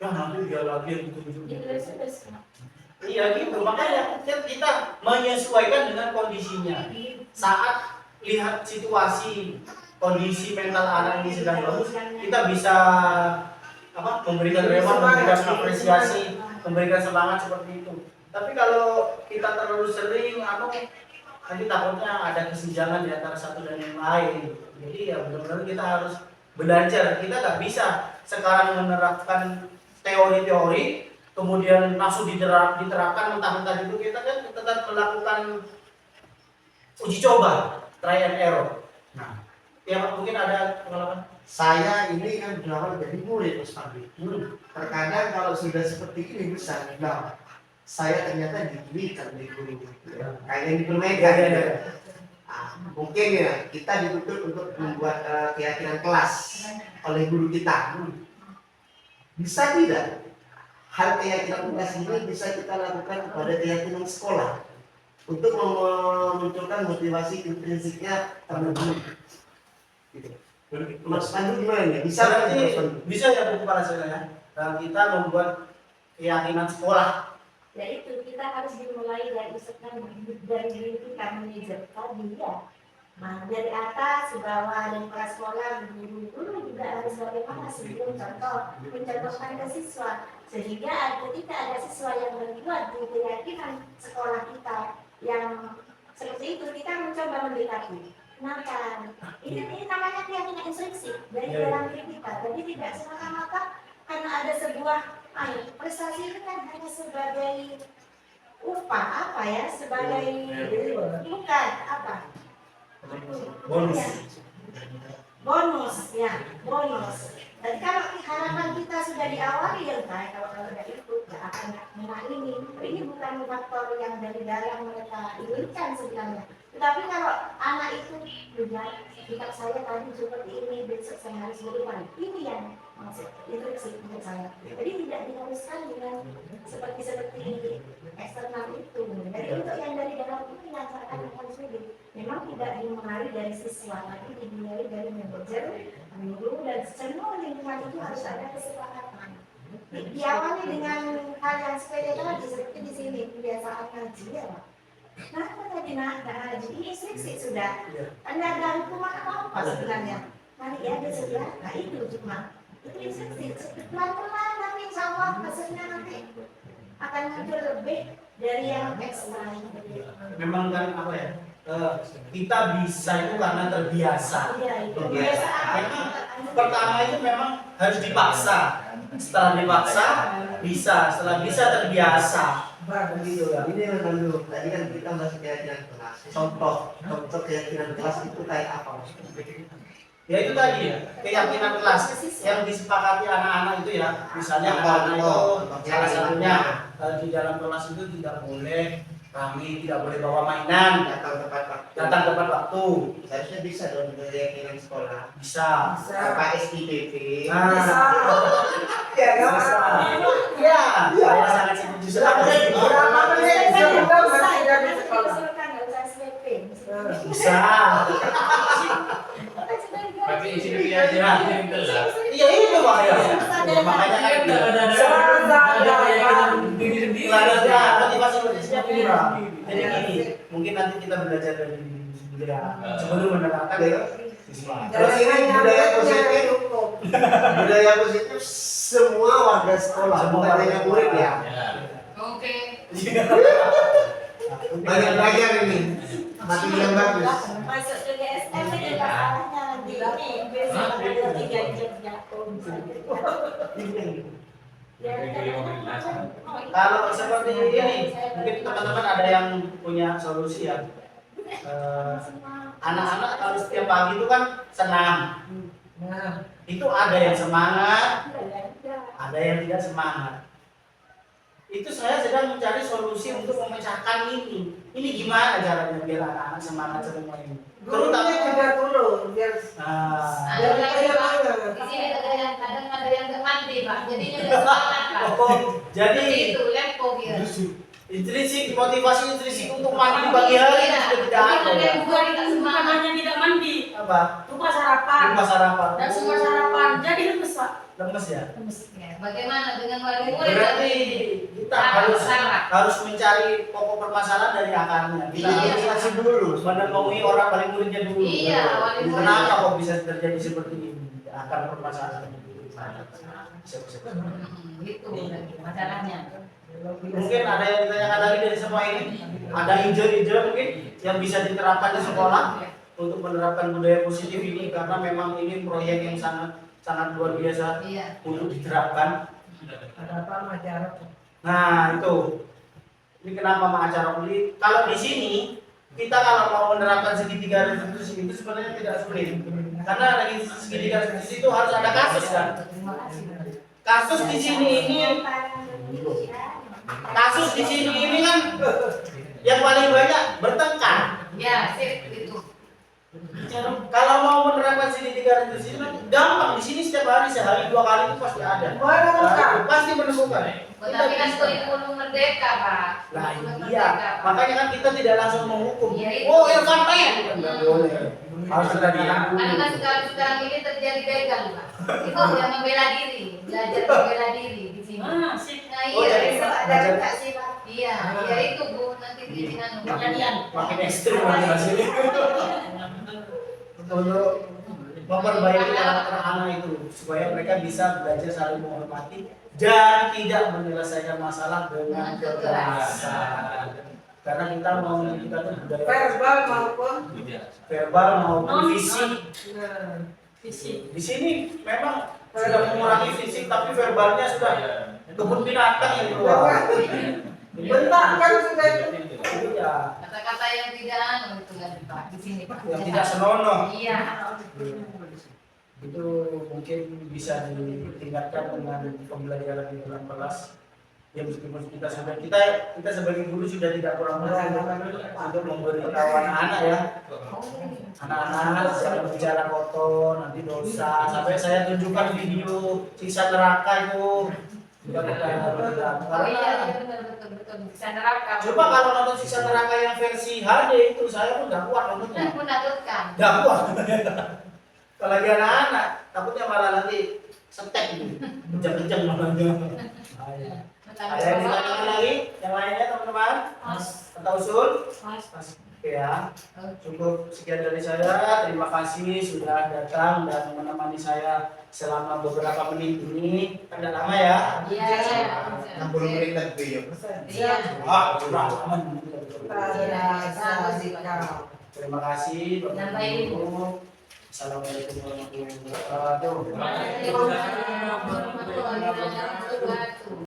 Ya nanti dia lagi yang ditunjuk. Iya gitu, makanya kita menyesuaikan dengan kondisinya. Saat lihat situasi kondisi mental anak ini sedang bagus, kita bisa memberikan reward, memberikan apresiasi, memberikan semangat seperti itu. Tapi kalau kita terlalu sering nanti takutnya ada kesenjangan di antara satu dan yang lain. Jadi ya benar-benar kita harus belajar. Kita nggak bisa sekarang menerapkan teori-teori kemudian langsung diterapkan mentah-mentah itu. Kita kan tetap melakukan uji coba, try and error. Nah, ya Pak, mungkin ada pengalaman. Saya ini kan berawal dari murid Mas Pandu. Terkadang kalau sudah seperti ini besar, nah, saya ternyata diberikan dari guru, kayak yang dipermegan. Mungkin ya kita dituntut untuk membuat keyakinan kelas oleh guru kita. Bisa tidak hal keyakinan kelas ini bisa kita lakukan pada keyakinan sekolah untuk memunculkan motivasi intrinsiknya pada guru. Gitu. Mas Pandu gimana ya? Bisa nggak Berarti Mas Pandu? bisa ya Bu Kepala Sekolah ya? Dan kita membuat keyakinan sekolah. Ya itu kita harus dimulai dari dari diri kita manajer tadi ya. Nah, dari atas ke bawah dan kepala sekolah, guru juga harus bagaimana sebelum mencontohkan ke siswa, sehingga ketika ada siswa yang berbuat di keyakinan sekolah kita yang seperti itu, kita mencoba mendekati. Kenapa? Ini namanya keyakinan instruksi dari dalam diri kita. Jadi tidak semata-mata karena ada sebuah prestasi itu kan hanya sebagai upah apa ya, sebagai bukan apa? Bonus. Bonus ya, bonus. Dan kalau harapan kita sudah diawali ya kalau tidak ikut nggak akan menang ini. Ini bukan faktor yang dari dalam mereka inginkan sebenarnya. Tetapi kalau anak itu juga jika saya tadi seperti ini, besok saya harus berubah. Ini yang maksud instruksi untuk saya. Jadi tidak diharuskan dengan seperti eksternal itu. Jadi untuk yang dari dalam itu yang saya akan sendiri. Memang tidak dimulai dari siswa, tapi dimulai dari manajer, guru dan semua lingkungan itu harus ada kesepakatan. Diawali dengan hal yang sepele tadi seperti di sini kebiasaan ngaji ya Pak. Kenapa tadi nak ngaji? Ini instruksi sudah. Anda ada hukuman apa sebenarnya? Mari ya besok ya. Nah itu cuma itu instruksi. Pelan-pelan nanti insya Allah hasilnya nanti akan muncul lebih dari yang ekstra. Memang kan apa ya? Kita bisa itu karena terbiasa. Iya, itu kebiasaan. Memang pertama itu memang harus dipaksa. Setelah dipaksa bisa, setelah bisa terbiasa. Begitu ya. Ini Mas Pandu. Tadi kan kita masih keyakinan kelas. Contoh keyakinan kelas itu kayak apa Mas? Ya itu tadi keyakinan kelas yang disepakati anak-anak itu ya. Misalnya anak-anak itu salah satunya di dalam kelas itu tidak boleh kami tidak boleh bawa mainan, datang tepat waktu. Seharusnya bisa dong keyakinan sekolah. Bisa. Apa SIPP? Bisa. Ya, nggak apa-apa. Ya, saya sangat setuju sekali. Berapa menit sebelum masih dari sekolah? Bisa. Pakai isi dia aja. Iya itu Pak ya. Makanya kan Ada keyakinan diri sendiri. ada motivasi-motivasinya kurang. Jadi gini, mungkin nanti kita belajar dari budaya sebelum menerapkan ya siswa. Terus ini budaya positif. Budaya positif semua warga sekolah, bukan hanya murid ya. Oke. Banyak belajar ini. Materi yang bagus. Masuk ke SM itu masalahnya nanti ini besok ada 3 jam jatuh Kalau seperti ini, mungkin teman-teman ada yang punya solusi ya. Anak-anak kalau setiap pagi itu kan senam. Nah, Itu ada yang semangat, ada yang tidak semangat. Itu saya sedang mencari solusi untuk memecahkan ini. Ini gimana caranya biar anak-anak semangat semua ini? gurunya juga turun biar Nah, biar kayak mana? Di sini kadang ada yang nggak mandi Pak. Jadinya nggak semangat Pak. jadi Itu lempo dia. intrinsik motivasi intrinsik untuk mandi di pagi hari itu sudah tidak ada. Ada Ya. yang buat tidak semangat. Hanya tidak mandi, Apa? lupa sarapan, Lupa sarapan. dan semua sarapan jadi lemes Pak. Lemes ya. Ya, bagaimana dengan wali murid? Berarti kita harus mencari pokok permasalahan dari akarnya. Kita Iya. harus kasih dulu menemui orang paling muridnya dulu. Iya, wali murid. Kenapa kok bisa terjadi seperti ini? Akar permasalahan. Bisa. Gitu masalahnya. Mungkin ada yang ditanyakan lagi dari semua ini. Ada hijau-hijau mungkin yang bisa diterapkan di sekolah untuk menerapkan budaya positif ini karena memang ini proyek yang sangat luar biasa Iya. untuk diterapkan. Ada apa majalah? Nah itu, ini kenapa Mak Acara Uli? Kalau di sini kita kalau mau menerapkan segitiga restitusi itu sebenarnya tidak sulit, karena lagi segitiga restitusi itu harus ada kasus kan? Kasus di sini ini, kasus di sini ini kan yang paling banyak bertengkar. Ya, sip gitu. Kalau mau menerapkan segitiga restitusi itu gampang. Di sini setiap hari sehari 2 kali itu pasti ada. Pasti menemukan. Tapi kan kurikulum merdeka Pak. Nah Kurikulum iya, merdeka, Pak. makanya kan kita tidak langsung menghukum. Iya, itu. Oh Irfan Pen, kan nggak boleh. Harus ada di Karena sekarang ini terjadi begal, Pak. Itu yang membela diri, belajar membela diri di sini. Sip. Nah, Oh, iya, jadi ada belajar- juga sih, Pak. Iya, iya itu Bu, nanti bikin anu. Kejadian. makin ekstrim lagi hasilnya. Untuk memperbaiki anak-anak itu supaya mereka bisa belajar saling menghormati dan tidak menyelesaikan masalah dengan kekerasan. Karena kita mau kita tuh budaya Verbal maupun verbal maupun fisik. nah, Fisik. Di sini memang sudah mengurangi fisik tapi verbalnya sudah kebun binatang yang keluar. bentak kan sudah itu. Iya, Kata-kata yang tidak anu itu kan, Pak, di sini, Pak. yang tidak senonoh. Iya. Itu mungkin bisa ditingkatkan dengan pembelajaran di dalam kelas. Ya meskipun kita sebagai guru sudah tidak kurang untuk memberitahu anak-anak ya, anak-anak jangan bicara kotor nanti dosa. Sampai saya tunjukkan video siksa neraka itu. Tidak Oh iya, benar betul. Bisa neraka. Coba kalau nonton siksa neraka yang versi HD itu saya pun nggak kuat nontonnya. Menakutkan. Nggak kuat. Apalagi anak-anak, takutnya malah nanti setek gitu, kencang-kencang namanya. Ada yang ditanyakan lagi? Yang lainnya teman-teman? Atau usul? Oke ya. Cukup sekian dari saya. Terima kasih sudah datang dan menemani saya selama beberapa menit ini. Kan nggak lama ya? Iya, iya. 60 menit lebih ya. Iya. Wah, curang aman. Ada sikap. Terima kasih Bapak Nambah ilmu. Ibu. Assalamualaikum warahmatullahi wabarakatuh. Waalaikumsalam warahmatullahi wabarakatuh.